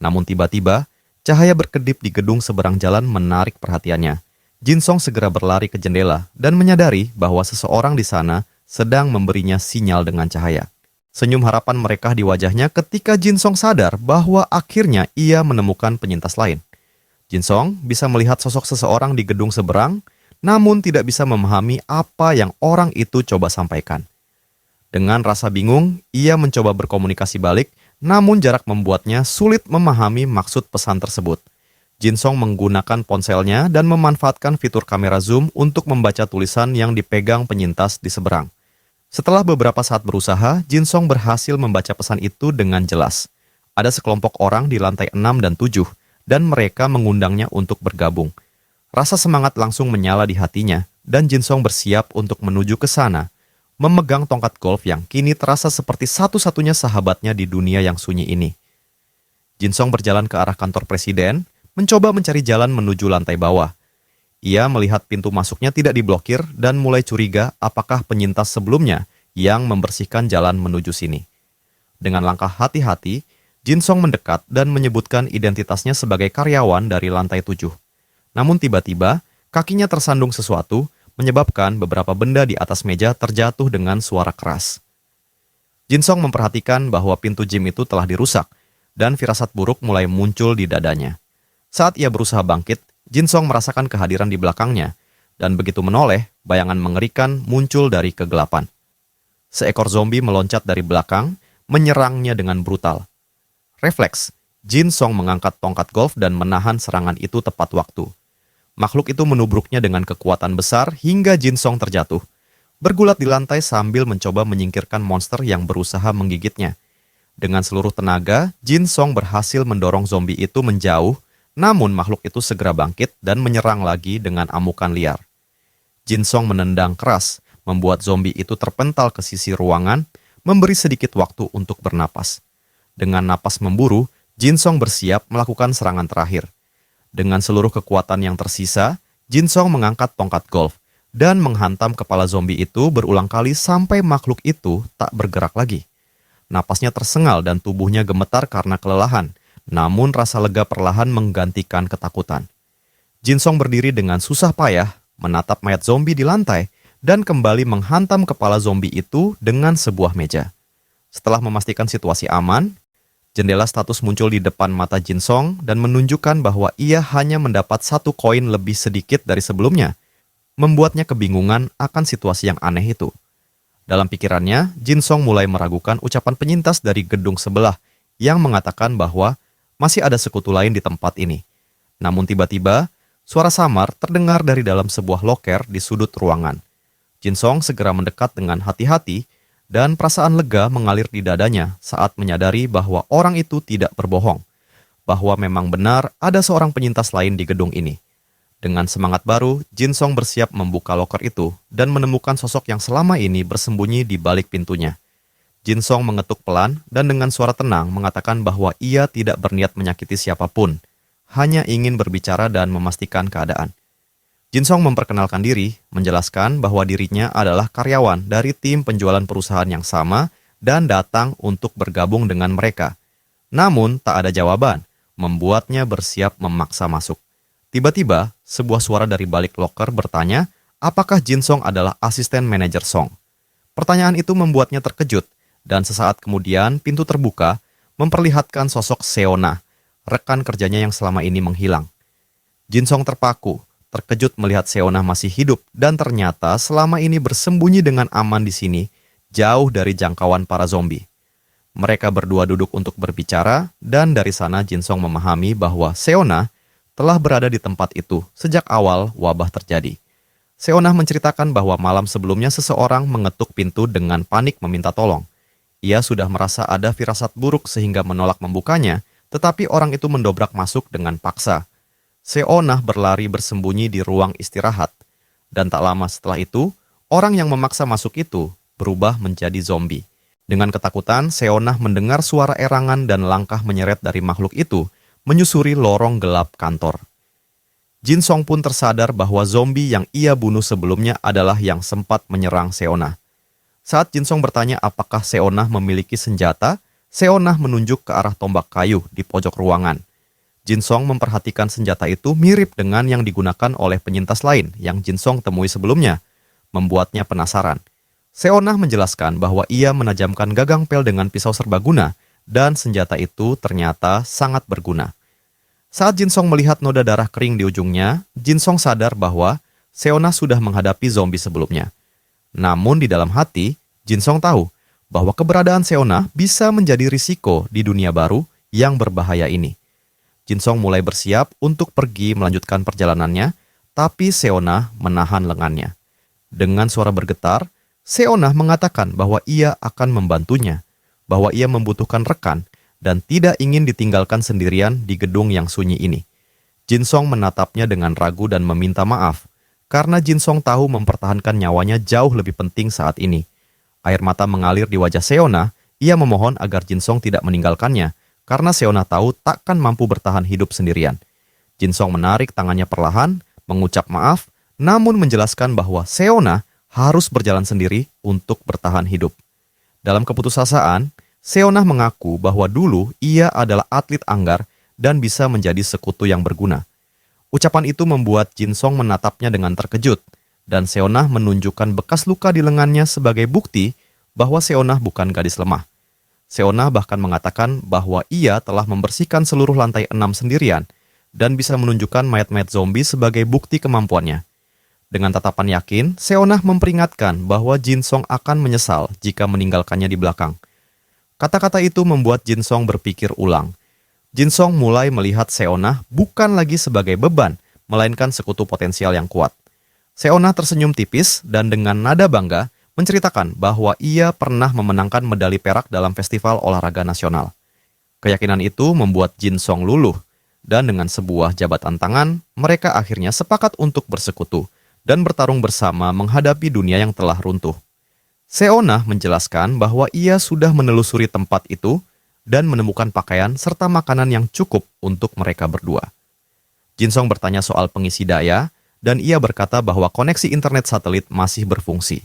Namun tiba-tiba, cahaya berkedip di gedung seberang jalan menarik perhatiannya. Jin Song segera berlari ke jendela dan menyadari bahwa seseorang di sana sedang memberinya sinyal dengan cahaya. Senyum harapan mereka di wajahnya ketika Jin Song sadar bahwa akhirnya ia menemukan penyintas lain. Jin Song bisa melihat sosok seseorang di gedung seberang, namun tidak bisa memahami apa yang orang itu coba sampaikan. Dengan rasa bingung, ia mencoba berkomunikasi balik, namun jarak membuatnya sulit memahami maksud pesan tersebut. Jin Song menggunakan ponselnya dan memanfaatkan fitur kamera zoom untuk membaca tulisan yang dipegang penyintas di seberang. Setelah beberapa saat berusaha, Jin Song berhasil membaca pesan itu dengan jelas. Ada sekelompok orang di lantai 6 dan 7, dan mereka mengundangnya untuk bergabung. Rasa semangat langsung menyala di hatinya, dan Jin Song bersiap untuk menuju ke sana, memegang tongkat golf yang kini terasa seperti satu-satunya sahabatnya di dunia yang sunyi ini. Jin Song berjalan ke arah kantor presiden, mencoba mencari jalan menuju lantai bawah. Ia melihat pintu masuknya tidak diblokir dan mulai curiga apakah penyintas sebelumnya yang membersihkan jalan menuju sini. Dengan langkah hati-hati, Jin Song mendekat dan menyebutkan identitasnya sebagai karyawan dari lantai 7. Namun tiba-tiba, kakinya tersandung sesuatu, menyebabkan beberapa benda di atas meja terjatuh dengan suara keras. Jinsong memperhatikan bahwa pintu gym itu telah dirusak, dan firasat buruk mulai muncul di dadanya. Saat ia berusaha bangkit, Jinsong merasakan kehadiran di belakangnya, dan begitu menoleh, bayangan mengerikan muncul dari kegelapan. Seekor zombie meloncat dari belakang, menyerangnya dengan brutal. Refleks, Jinsong mengangkat tongkat golf dan menahan serangan itu tepat waktu. Makhluk itu menubruknya dengan kekuatan besar hingga Jinsong terjatuh, bergulat di lantai sambil mencoba menyingkirkan monster yang berusaha menggigitnya. Dengan seluruh tenaga, Jinsong berhasil mendorong zombie itu menjauh, namun makhluk itu segera bangkit dan menyerang lagi dengan amukan liar. Jinsong menendang keras, membuat zombie itu terpental ke sisi ruangan, memberi sedikit waktu untuk bernapas. Dengan napas memburu, Jinsong bersiap melakukan serangan terakhir. Dengan seluruh kekuatan yang tersisa, Jinsong mengangkat tongkat golf dan menghantam kepala zombie itu berulang kali sampai makhluk itu tak bergerak lagi. Napasnya tersengal dan tubuhnya gemetar karena kelelahan, namun rasa lega perlahan menggantikan ketakutan. Jinsong berdiri dengan susah payah, menatap mayat zombie di lantai, dan kembali menghantam kepala zombie itu dengan sebuah meja. Setelah memastikan situasi aman, jendela status muncul di depan mata Jinsong dan menunjukkan bahwa ia hanya mendapat 1 koin lebih sedikit dari sebelumnya, membuatnya kebingungan akan situasi yang aneh itu. Dalam pikirannya, Jinsong mulai meragukan ucapan penyintas dari gedung sebelah yang mengatakan bahwa masih ada sekutu lain di tempat ini. Namun tiba-tiba, suara samar terdengar dari dalam sebuah loker di sudut ruangan. Jinsong segera mendekat dengan hati-hati dan perasaan lega mengalir di dadanya saat menyadari bahwa orang itu tidak berbohong, bahwa memang benar ada seorang penyintas lain di gedung ini. Dengan semangat baru, Jinsong bersiap membuka loker itu dan menemukan sosok yang selama ini bersembunyi di balik pintunya. Jinsong mengetuk pelan dan dengan suara tenang mengatakan bahwa ia tidak berniat menyakiti siapapun, hanya ingin berbicara dan memastikan keadaan. Jinsong memperkenalkan diri, menjelaskan bahwa dirinya adalah karyawan dari tim penjualan perusahaan yang sama dan datang untuk bergabung dengan mereka. Namun, tak ada jawaban, membuatnya bersiap memaksa masuk. Tiba-tiba, sebuah suara dari balik loker bertanya, apakah Jinsong adalah asisten manajer Song? Pertanyaan itu membuatnya terkejut, dan sesaat kemudian pintu terbuka, memperlihatkan sosok Seona, rekan kerjanya yang selama ini menghilang. Jinsong terpaku, terkejut melihat Seona masih hidup dan ternyata selama ini bersembunyi dengan aman di sini, jauh dari jangkauan para zombie. Mereka berdua duduk untuk berbicara dan dari sana Jinsong memahami bahwa Seona telah berada di tempat itu sejak awal wabah terjadi. Seona menceritakan bahwa malam sebelumnya seseorang mengetuk pintu dengan panik meminta tolong. Ia sudah merasa ada firasat buruk sehingga menolak membukanya, tetapi orang itu mendobrak masuk dengan paksa. Seona berlari bersembunyi di ruang istirahat, dan tak lama setelah itu, orang yang memaksa masuk itu berubah menjadi zombie. Dengan ketakutan, Seona mendengar suara erangan dan langkah menyeret dari makhluk itu, menyusuri lorong gelap kantor. Jinsong pun tersadar bahwa zombie yang ia bunuh sebelumnya adalah yang sempat menyerang Seona. Saat Jinsong bertanya apakah Seona memiliki senjata, Seona menunjuk ke arah tombak kayu di pojok ruangan. Jinsong memperhatikan senjata itu mirip dengan yang digunakan oleh penyintas lain yang Jinsong temui sebelumnya, membuatnya penasaran. Seona menjelaskan bahwa ia menajamkan gagang pel dengan pisau serbaguna dan senjata itu ternyata sangat berguna. Saat Jinsong melihat noda darah kering di ujungnya, Jinsong sadar bahwa Seona sudah menghadapi zombie sebelumnya. Namun di dalam hati, Jinsong tahu bahwa keberadaan Seona bisa menjadi risiko di dunia baru yang berbahaya ini. Jinsong mulai bersiap untuk pergi melanjutkan perjalanannya, tapi Seona menahan lengannya. Dengan suara bergetar, Seona mengatakan bahwa ia akan membantunya, bahwa ia membutuhkan rekan, dan tidak ingin ditinggalkan sendirian di gedung yang sunyi ini. Jinsong menatapnya dengan ragu dan meminta maaf, karena Jinsong tahu mempertahankan nyawanya jauh lebih penting saat ini. Air mata mengalir di wajah Seona, ia memohon agar Jinsong tidak meninggalkannya, karena Seona tahu takkan mampu bertahan hidup sendirian. Jinsong menarik tangannya perlahan, mengucap maaf, namun menjelaskan bahwa Seona harus berjalan sendiri untuk bertahan hidup. Dalam keputusasaan, Seona mengaku bahwa dulu ia adalah atlet anggar dan bisa menjadi sekutu yang berguna. Ucapan itu membuat Jinsong menatapnya dengan terkejut, dan Seonah menunjukkan bekas luka di lengannya sebagai bukti bahwa Seonah bukan gadis lemah. Seonah bahkan mengatakan bahwa ia telah membersihkan seluruh lantai 6 sendirian dan bisa menunjukkan mayat-mayat zombie sebagai bukti kemampuannya. Dengan tatapan yakin, Seonah memperingatkan bahwa Jin Song akan menyesal jika meninggalkannya di belakang. Kata-kata itu membuat Jin Song berpikir ulang. Jin Song mulai melihat Seonah bukan lagi sebagai beban, melainkan sekutu potensial yang kuat. Seonah tersenyum tipis dan dengan nada bangga menceritakan bahwa ia pernah memenangkan medali perak dalam festival olahraga nasional. Keyakinan itu membuat Jin Song luluh, dan dengan sebuah jabatan tangan, mereka akhirnya sepakat untuk bersekutu dan bertarung bersama menghadapi dunia yang telah runtuh. Seonah menjelaskan bahwa ia sudah menelusuri tempat itu dan menemukan pakaian serta makanan yang cukup untuk mereka berdua. Jin Song bertanya soal pengisi daya, dan ia berkata bahwa koneksi internet satelit masih berfungsi.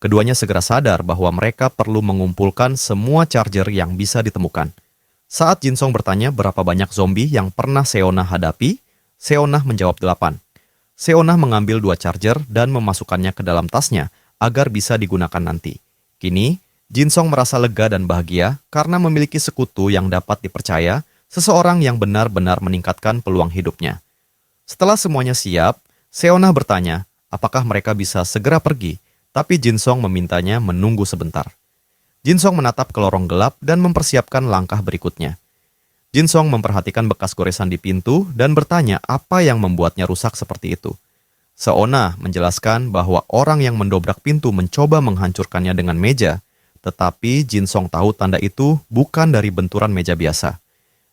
Keduanya segera sadar bahwa mereka perlu mengumpulkan semua charger yang bisa ditemukan. Saat Jin Song bertanya berapa banyak zombie yang pernah Seonah hadapi, Seonah menjawab 8. Seonah mengambil 2 charger dan memasukkannya ke dalam tasnya agar bisa digunakan nanti. Kini, Jin Song merasa lega dan bahagia karena memiliki sekutu yang dapat dipercaya, seseorang yang benar-benar meningkatkan peluang hidupnya. Setelah semuanya siap, Seonah bertanya apakah mereka bisa segera pergi, tapi Jin Song memintanya menunggu sebentar. Jin Song menatap ke lorong gelap dan mempersiapkan langkah berikutnya. Jin Song memperhatikan bekas goresan di pintu dan bertanya apa yang membuatnya rusak seperti itu. Seonah menjelaskan bahwa orang yang mendobrak pintu mencoba menghancurkannya dengan meja, tetapi Jin Song tahu tanda itu bukan dari benturan meja biasa.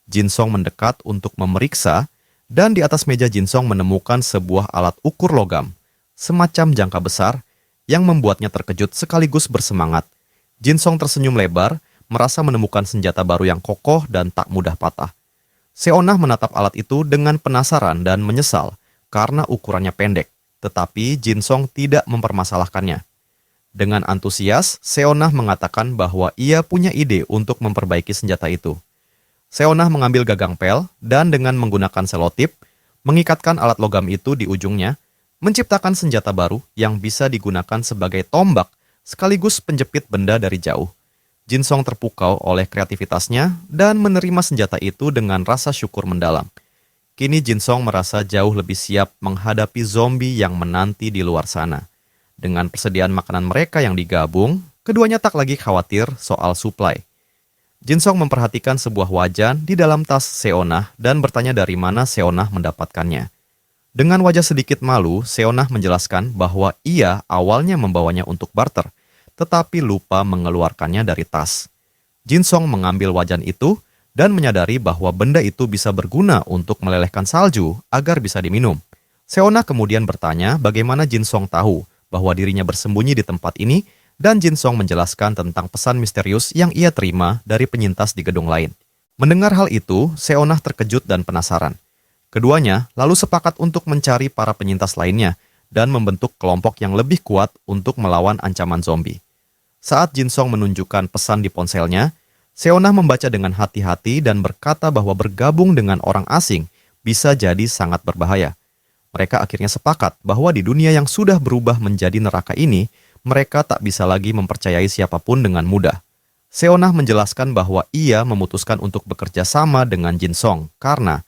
Jin Song mendekat untuk memeriksa, dan di atas meja Jin Song menemukan sebuah alat ukur logam, semacam jangka besar, yang membuatnya terkejut sekaligus bersemangat. Jin Song tersenyum lebar, merasa menemukan senjata baru yang kokoh dan tak mudah patah. Seonah menatap alat itu dengan penasaran dan menyesal karena ukurannya pendek, tetapi Jin Song tidak mempermasalahkannya. Dengan antusias, Seonah mengatakan bahwa ia punya ide untuk memperbaiki senjata itu. Seonah mengambil gagang pel dan dengan menggunakan selotip, mengikatkan alat logam itu di ujungnya, menciptakan senjata baru yang bisa digunakan sebagai tombak sekaligus penjepit benda dari jauh. Jin Song terpukau oleh kreativitasnya dan menerima senjata itu dengan rasa syukur mendalam. Kini Jin Song merasa jauh lebih siap menghadapi zombie yang menanti di luar sana. Dengan persediaan makanan mereka yang digabung, keduanya tak lagi khawatir soal suplai. Jin Song memperhatikan sebuah wajan di dalam tas Seonah dan bertanya dari mana Seonah mendapatkannya. Dengan wajah sedikit malu, Seonah menjelaskan bahwa ia awalnya membawanya untuk barter, tetapi lupa mengeluarkannya dari tas. Jin Song mengambil wajan itu dan menyadari bahwa benda itu bisa berguna untuk melelehkan salju agar bisa diminum. Seonah kemudian bertanya bagaimana Jin Song tahu bahwa dirinya bersembunyi di tempat ini, dan Jin Song menjelaskan tentang pesan misterius yang ia terima dari penyintas di gedung lain. Mendengar hal itu, Seonah terkejut dan penasaran. Keduanya lalu sepakat untuk mencari para penyintas lainnya dan membentuk kelompok yang lebih kuat untuk melawan ancaman zombie. Saat Jin Song menunjukkan pesan di ponselnya, Seonah membaca dengan hati-hati dan berkata bahwa bergabung dengan orang asing bisa jadi sangat berbahaya. Mereka akhirnya sepakat bahwa di dunia yang sudah berubah menjadi neraka ini, mereka tak bisa lagi mempercayai siapapun dengan mudah. Seonah menjelaskan bahwa ia memutuskan untuk bekerja sama dengan Jin Song karena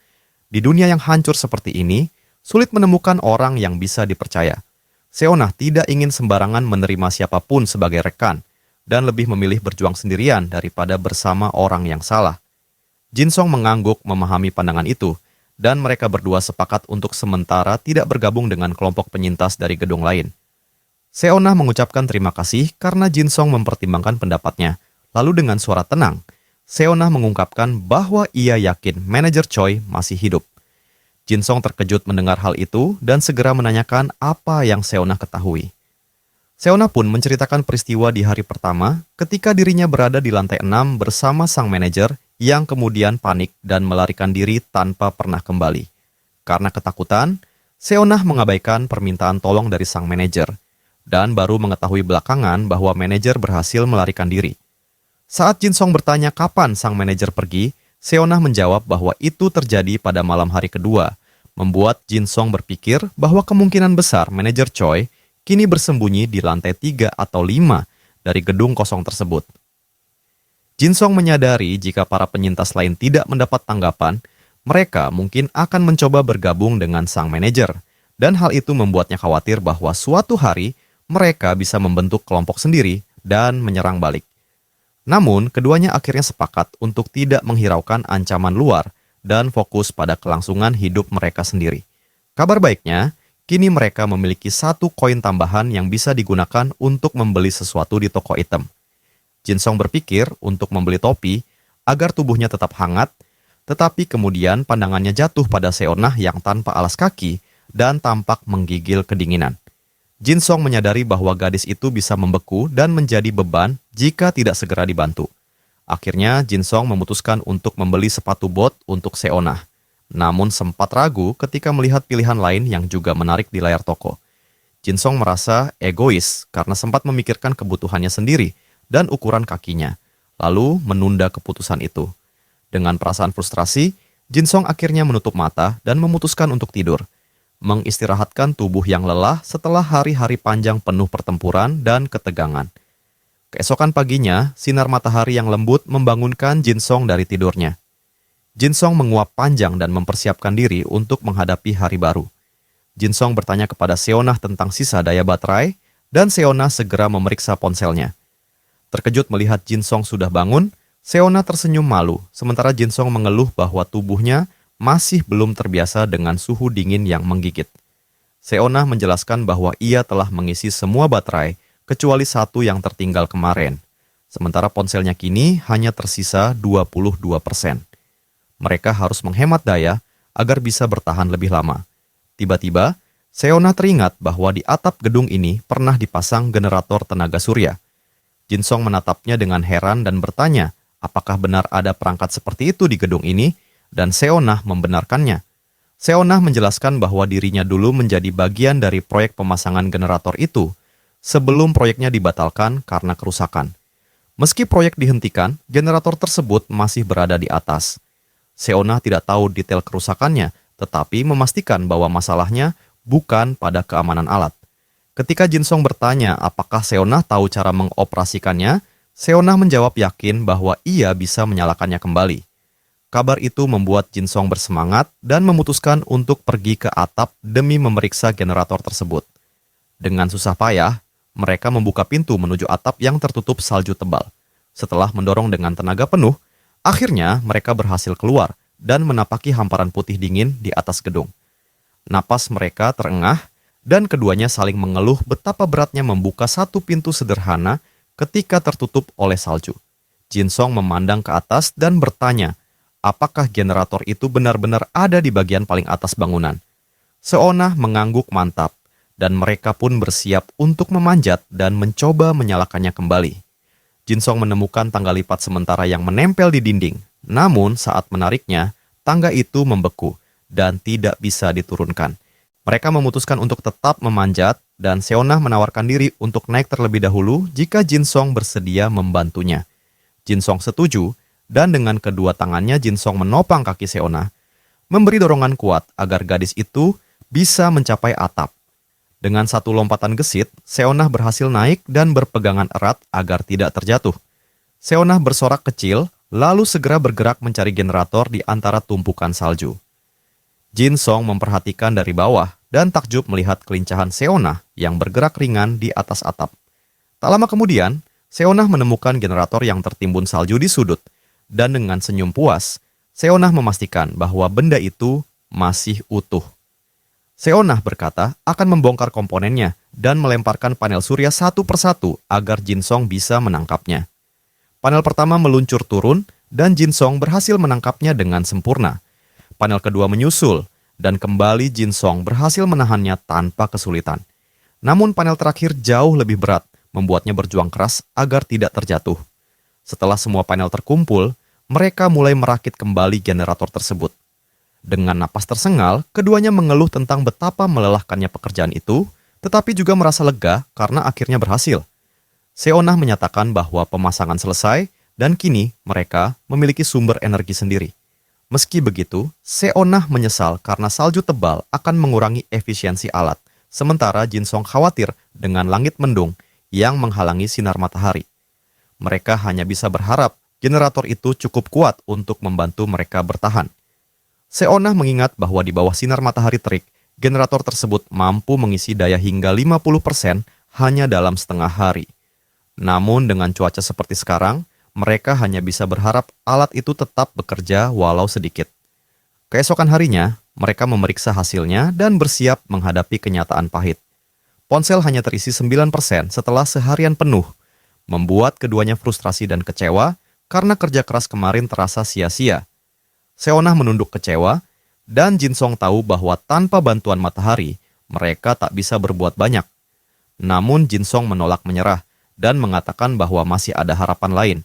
di dunia yang hancur seperti ini, sulit menemukan orang yang bisa dipercaya. Seonah tidak ingin sembarangan menerima siapapun sebagai rekan, dan lebih memilih berjuang sendirian daripada bersama orang yang salah. Jin Song mengangguk memahami pandangan itu, dan mereka berdua sepakat untuk sementara tidak bergabung dengan kelompok penyintas dari gedung lain. Seonah mengucapkan terima kasih karena Jin Song mempertimbangkan pendapatnya, lalu dengan suara tenang, Seonah mengungkapkan bahwa ia yakin manajer Choi masih hidup. Jin Song terkejut mendengar hal itu dan segera menanyakan apa yang Seonah ketahui. Seonah pun menceritakan peristiwa di hari pertama ketika dirinya berada di lantai 6 bersama sang manajer yang kemudian panik dan melarikan diri tanpa pernah kembali. Karena ketakutan, Seonah mengabaikan permintaan tolong dari sang manajer dan baru mengetahui belakangan bahwa manajer berhasil melarikan diri. Saat Jin Song bertanya kapan sang manajer pergi, Seonah menjawab bahwa itu terjadi pada malam hari kedua, membuat Jin Song berpikir bahwa kemungkinan besar manajer Choi kini bersembunyi di lantai 3 atau 5 dari gedung kosong tersebut. Jinsong menyadari jika para penyintas lain tidak mendapat tanggapan, mereka mungkin akan mencoba bergabung dengan sang manajer, dan hal itu membuatnya khawatir bahwa suatu hari mereka bisa membentuk kelompok sendiri dan menyerang balik. Namun, keduanya akhirnya sepakat untuk tidak menghiraukan ancaman luar dan fokus pada kelangsungan hidup mereka sendiri. Kabar baiknya, kini mereka memiliki 1 koin tambahan yang bisa digunakan untuk membeli sesuatu di toko item. Jinsong berpikir untuk membeli topi agar tubuhnya tetap hangat, tetapi kemudian pandangannya jatuh pada Seonah yang tanpa alas kaki dan tampak menggigil kedinginan. Jinsong menyadari bahwa gadis itu bisa membeku dan menjadi beban jika tidak segera dibantu. Akhirnya, Jinsong memutuskan untuk membeli sepatu bot untuk Seonah. Namun sempat ragu ketika melihat pilihan lain yang juga menarik di layar toko. Jinsong merasa egois karena sempat memikirkan kebutuhannya sendiri dan ukuran kakinya, lalu menunda keputusan itu. Dengan perasaan frustrasi, Jinsong akhirnya menutup mata dan memutuskan untuk tidur, mengistirahatkan tubuh yang lelah setelah hari-hari panjang penuh pertempuran dan ketegangan. Keesokan paginya, sinar matahari yang lembut membangunkan Jinsong dari tidurnya. Jinsong menguap panjang dan mempersiapkan diri untuk menghadapi hari baru. Jinsong bertanya kepada Seonah tentang sisa daya baterai, dan Seonah segera memeriksa ponselnya. Terkejut melihat Jinsong sudah bangun, Seonah tersenyum malu, sementara Jinsong mengeluh bahwa tubuhnya masih belum terbiasa dengan suhu dingin yang menggigit. Seonah menjelaskan bahwa ia telah mengisi semua baterai, kecuali 1 yang tertinggal kemarin. Sementara ponselnya kini hanya tersisa 22%. Mereka harus menghemat daya agar bisa bertahan lebih lama. Tiba-tiba, Seonah teringat bahwa di atap gedung ini pernah dipasang generator tenaga surya. Jinsong menatapnya dengan heran dan bertanya, apakah benar ada perangkat seperti itu di gedung ini, dan Seonah membenarkannya. Seonah menjelaskan bahwa dirinya dulu menjadi bagian dari proyek pemasangan generator itu, sebelum proyeknya dibatalkan karena kerusakan. Meski proyek dihentikan, generator tersebut masih berada di atas. Seonah tidak tahu detail kerusakannya, tetapi memastikan bahwa masalahnya bukan pada keamanan alat. Ketika Jinsong bertanya apakah Seonah tahu cara mengoperasikannya, Seonah menjawab yakin bahwa ia bisa menyalakannya kembali. Kabar itu membuat Jinsong bersemangat dan memutuskan untuk pergi ke atap demi memeriksa generator tersebut. Dengan susah payah, mereka membuka pintu menuju atap yang tertutup salju tebal. Setelah mendorong dengan tenaga penuh, akhirnya mereka berhasil keluar dan menapaki hamparan putih dingin di atas gedung. Napas mereka terengah dan keduanya saling mengeluh betapa beratnya membuka 1 pintu sederhana ketika tertutup oleh salju. Jinsong memandang ke atas dan bertanya, apakah generator itu benar-benar ada di bagian paling atas bangunan? Seonah mengangguk mantap, dan mereka pun bersiap untuk memanjat dan mencoba menyalakannya kembali. Jinsong menemukan tangga lipat sementara yang menempel di dinding, namun saat menariknya, tangga itu membeku dan tidak bisa diturunkan. Mereka memutuskan untuk tetap memanjat, dan Seonah menawarkan diri untuk naik terlebih dahulu jika Jinsong bersedia membantunya. Jinsong setuju, dan dengan kedua tangannya Jinsong menopang kaki Seonah, memberi dorongan kuat agar gadis itu bisa mencapai atap. Dengan 1 lompatan gesit, Seonah berhasil naik dan berpegangan erat agar tidak terjatuh. Seonah bersorak kecil, lalu segera bergerak mencari generator di antara tumpukan salju. Jinsong memperhatikan dari bawah dan takjub melihat kelincahan Seonah yang bergerak ringan di atas atap. Tak lama kemudian, Seonah menemukan generator yang tertimbun salju di sudut, dan dengan senyum puas, Seonah memastikan bahwa benda itu masih utuh. Seonah berkata akan membongkar komponennya dan melemparkan panel surya 1 persatu agar Jinsong bisa menangkapnya. Panel pertama meluncur turun dan Jinsong berhasil menangkapnya dengan sempurna. Panel kedua menyusul dan kembali Jinsong berhasil menahannya tanpa kesulitan. Namun panel terakhir jauh lebih berat, membuatnya berjuang keras agar tidak terjatuh. Setelah semua panel terkumpul, mereka mulai merakit kembali generator tersebut. Dengan napas tersengal, keduanya mengeluh tentang betapa melelahkannya pekerjaan itu, tetapi juga merasa lega karena akhirnya berhasil. Seonah menyatakan bahwa pemasangan selesai dan kini mereka memiliki sumber energi sendiri. Meski begitu, Seonah menyesal karena salju tebal akan mengurangi efisiensi alat, sementara Jinsong khawatir dengan langit mendung yang menghalangi sinar matahari. Mereka hanya bisa berharap generator itu cukup kuat untuk membantu mereka bertahan. Seonah mengingat bahwa di bawah sinar matahari terik, generator tersebut mampu mengisi daya hingga 50% hanya dalam setengah hari. Namun dengan cuaca seperti sekarang, mereka hanya bisa berharap alat itu tetap bekerja walau sedikit. Keesokan harinya, mereka memeriksa hasilnya dan bersiap menghadapi kenyataan pahit. Ponsel hanya terisi 9% setelah seharian penuh, membuat keduanya frustrasi dan kecewa karena kerja keras kemarin terasa sia-sia. Seonah menunduk kecewa, dan Jin Song tahu bahwa tanpa bantuan matahari, mereka tak bisa berbuat banyak. Namun Jin Song menolak menyerah dan mengatakan bahwa masih ada harapan lain,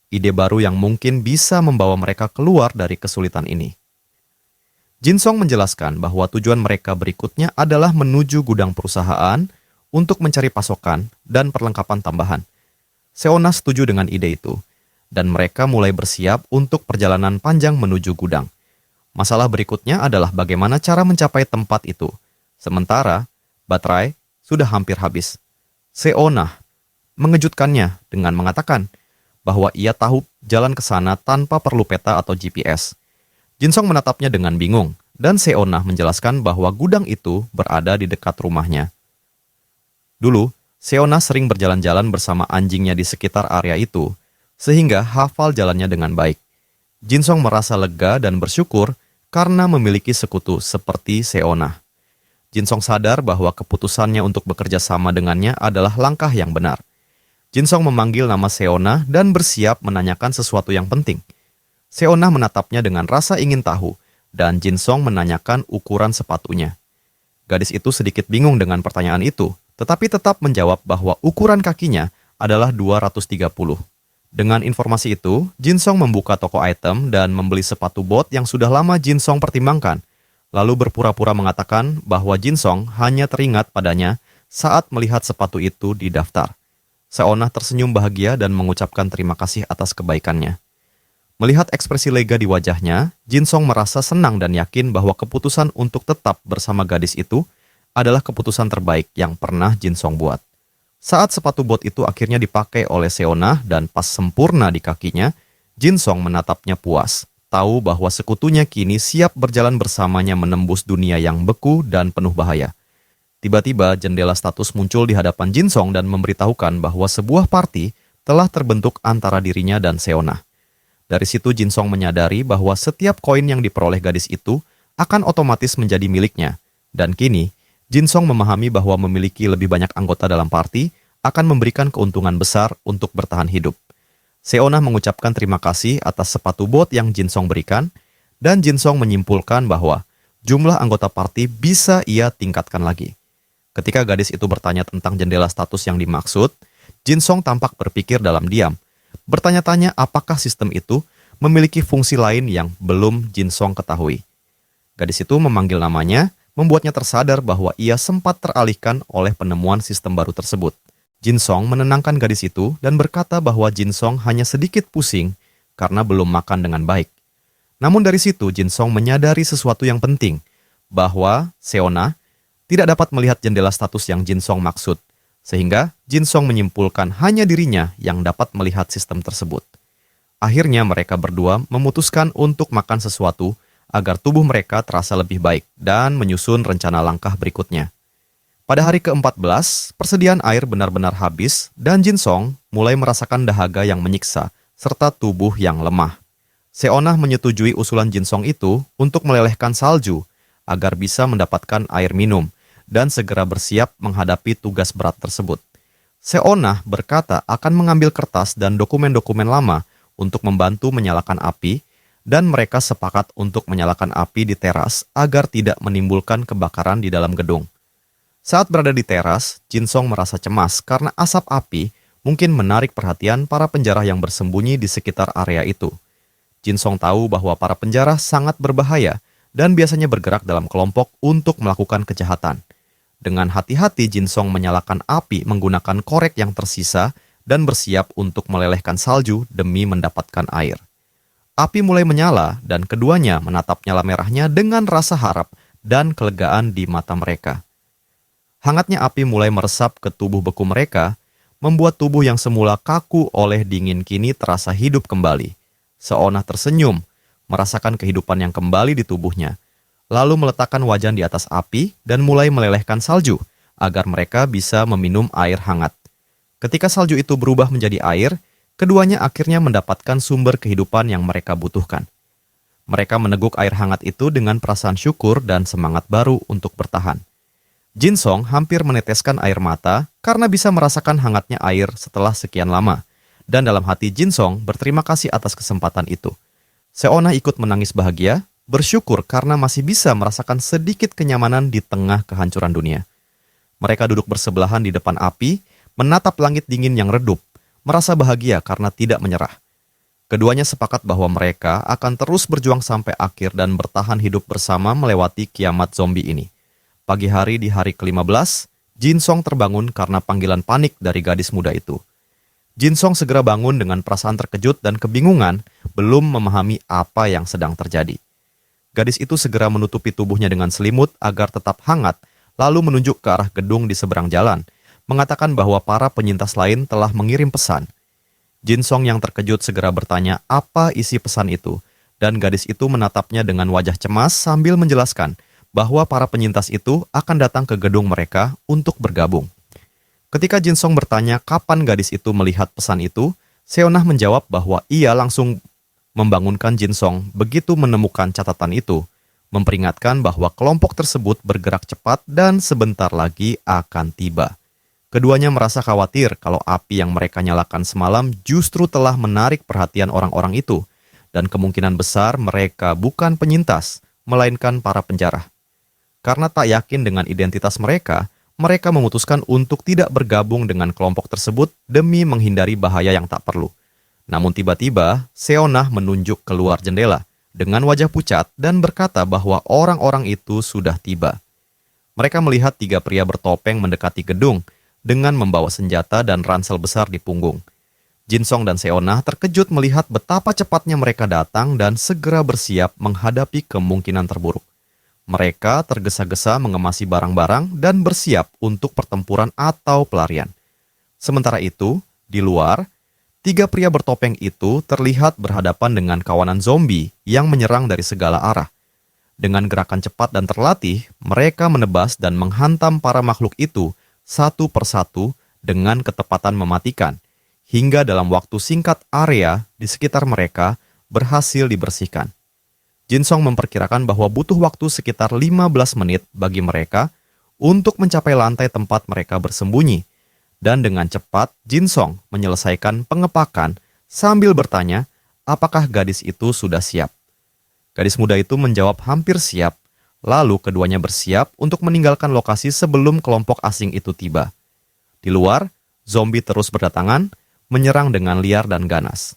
ide baru yang mungkin bisa membawa mereka keluar dari kesulitan ini. Jin Song menjelaskan bahwa tujuan mereka berikutnya adalah menuju gudang perusahaan untuk mencari pasokan dan perlengkapan tambahan. Seonah setuju dengan ide itu, dan mereka mulai bersiap untuk perjalanan panjang menuju gudang. Masalah berikutnya adalah bagaimana cara mencapai tempat itu. Sementara, baterai sudah hampir habis. Seonah mengejutkannya dengan mengatakan bahwa ia tahu jalan ke sana tanpa perlu peta atau GPS. Jin Song menatapnya dengan bingung, dan Seonah menjelaskan bahwa gudang itu berada di dekat rumahnya. Dulu, Seonah sering berjalan-jalan bersama anjingnya di sekitar area itu, sehingga hafal jalannya dengan baik. Jin Song merasa lega dan bersyukur karena memiliki sekutu seperti Seonah. Jin Song sadar bahwa keputusannya untuk bekerja sama dengannya adalah langkah yang benar. Jin Song memanggil nama Seonah dan bersiap menanyakan sesuatu yang penting. Seonah menatapnya dengan rasa ingin tahu, dan Jin Song menanyakan ukuran sepatunya. Gadis itu sedikit bingung dengan pertanyaan itu, tetapi tetap menjawab bahwa ukuran kakinya adalah 230. Dengan informasi itu, Jin Song membuka toko item dan membeli sepatu bot yang sudah lama Jin Song pertimbangkan, lalu berpura-pura mengatakan bahwa Jin Song hanya teringat padanya saat melihat sepatu itu di daftar. Seonah tersenyum bahagia dan mengucapkan terima kasih atas kebaikannya. Melihat ekspresi lega di wajahnya, Jin Song merasa senang dan yakin bahwa keputusan untuk tetap bersama gadis itu adalah keputusan terbaik yang pernah Jin Song buat. Saat sepatu bot itu akhirnya dipakai oleh Seonah dan pas sempurna di kakinya, Jin Song menatapnya puas, tahu bahwa sekutunya kini siap berjalan bersamanya menembus dunia yang beku dan penuh bahaya. Tiba-tiba jendela status muncul di hadapan Jin Song dan memberitahukan bahwa sebuah party telah terbentuk antara dirinya dan Seonah. Dari situ Jin Song menyadari bahwa setiap koin yang diperoleh gadis itu akan otomatis menjadi miliknya. Dan kini, Jin Song memahami bahwa memiliki lebih banyak anggota dalam party akan memberikan keuntungan besar untuk bertahan hidup. Seonah mengucapkan terima kasih atas sepatu bot yang Jin Song berikan, dan Jin Song menyimpulkan bahwa jumlah anggota party bisa ia tingkatkan lagi. Ketika gadis itu bertanya tentang jendela status yang dimaksud, Jin Song tampak berpikir dalam diam, bertanya-tanya apakah sistem itu memiliki fungsi lain yang belum Jin Song ketahui. Gadis itu memanggil namanya, membuatnya tersadar bahwa ia sempat teralihkan oleh penemuan sistem baru tersebut. Jin Song menenangkan gadis itu dan berkata bahwa Jin Song hanya sedikit pusing karena belum makan dengan baik. Namun dari situ Jin Song menyadari sesuatu yang penting, bahwa Seonah tidak dapat melihat jendela status yang Jin Song maksud, sehingga Jin Song menyimpulkan hanya dirinya yang dapat melihat sistem tersebut. Akhirnya mereka berdua memutuskan untuk makan sesuatu agar tubuh mereka terasa lebih baik dan menyusun rencana langkah berikutnya. Pada hari ke-14, persediaan air benar-benar habis dan Jin Song mulai merasakan dahaga yang menyiksa serta tubuh yang lemah. Seonah menyetujui usulan Jin Song itu untuk melelehkan salju agar bisa mendapatkan air minum dan segera bersiap menghadapi tugas berat tersebut. Seonah berkata akan mengambil kertas dan dokumen-dokumen lama untuk membantu menyalakan api, dan mereka sepakat untuk menyalakan api di teras agar tidak menimbulkan kebakaran di dalam gedung. Saat berada di teras, Jin Song merasa cemas karena asap api mungkin menarik perhatian para penjara yang bersembunyi di sekitar area itu. Jin Song tahu bahwa para penjara sangat berbahaya dan biasanya bergerak dalam kelompok untuk melakukan kejahatan. Dengan hati-hati Jin Song menyalakan api menggunakan korek yang tersisa dan bersiap untuk melelehkan salju demi mendapatkan air. Api mulai menyala dan keduanya menatap nyala merahnya dengan rasa harap dan kelegaan di mata mereka. Hangatnya api mulai meresap ke tubuh beku mereka, membuat tubuh yang semula kaku oleh dingin kini terasa hidup kembali. Seonah tersenyum, merasakan kehidupan yang kembali di tubuhnya, lalu meletakkan wajan di atas api dan mulai melelehkan salju agar mereka bisa meminum air hangat. Ketika salju itu berubah menjadi air, keduanya akhirnya mendapatkan sumber kehidupan yang mereka butuhkan. Mereka meneguk air hangat itu dengan perasaan syukur dan semangat baru untuk bertahan. Jinsong hampir meneteskan air mata karena bisa merasakan hangatnya air setelah sekian lama. Dan dalam hati Jinsong berterima kasih atas kesempatan itu. Seonah ikut menangis bahagia, bersyukur karena masih bisa merasakan sedikit kenyamanan di tengah kehancuran dunia. Mereka duduk bersebelahan di depan api, menatap langit dingin yang redup, merasa bahagia karena tidak menyerah. Keduanya sepakat bahwa mereka akan terus berjuang sampai akhir dan bertahan hidup bersama melewati kiamat zombie ini. Pagi hari di hari ke-15, Jinsong terbangun karena panggilan panik dari gadis muda itu. Jinsong segera bangun dengan perasaan terkejut dan kebingungan, belum memahami apa yang sedang terjadi. Gadis itu segera menutupi tubuhnya dengan selimut agar tetap hangat, lalu menunjuk ke arah gedung di seberang jalan, mengatakan bahwa para penyintas lain telah mengirim pesan. Jinsong yang terkejut segera bertanya apa isi pesan itu, dan gadis itu menatapnya dengan wajah cemas sambil menjelaskan bahwa para penyintas itu akan datang ke gedung mereka untuk bergabung. Ketika Jinsong bertanya kapan gadis itu melihat pesan itu, Seonah menjawab bahwa ia langsung membangunkan Jinsong begitu menemukan catatan itu, memperingatkan bahwa kelompok tersebut bergerak cepat dan sebentar lagi akan tiba. Keduanya merasa khawatir kalau api yang mereka nyalakan semalam justru telah menarik perhatian orang-orang itu, dan kemungkinan besar mereka bukan penyintas, melainkan para penjara. Karena tak yakin dengan identitas mereka, mereka memutuskan untuk tidak bergabung dengan kelompok tersebut demi menghindari bahaya yang tak perlu. Namun tiba-tiba, Seonah menunjuk keluar jendela dengan wajah pucat dan berkata bahwa orang-orang itu sudah tiba. Mereka melihat 3 pria bertopeng mendekati gedung dengan membawa senjata dan ransel besar di punggung. Jinsong dan Seonah terkejut melihat betapa cepatnya mereka datang dan segera bersiap menghadapi kemungkinan terburuk. Mereka tergesa-gesa mengemasi barang-barang dan bersiap untuk pertempuran atau pelarian. Sementara itu, di luar, 3 pria bertopeng itu terlihat berhadapan dengan kawanan zombie yang menyerang dari segala arah. Dengan gerakan cepat dan terlatih, mereka menebas dan menghantam para makhluk itu satu persatu dengan ketepatan mematikan, hingga dalam waktu singkat area di sekitar mereka berhasil dibersihkan. Jinsong memperkirakan bahwa butuh waktu sekitar 15 menit bagi mereka untuk mencapai lantai tempat mereka bersembunyi, dan dengan cepat Jinsong menyelesaikan pengepakan sambil bertanya apakah gadis itu sudah siap. Gadis muda itu menjawab hampir siap, lalu keduanya bersiap untuk meninggalkan lokasi sebelum kelompok asing itu tiba. Di luar, zombie terus berdatangan, menyerang dengan liar dan ganas.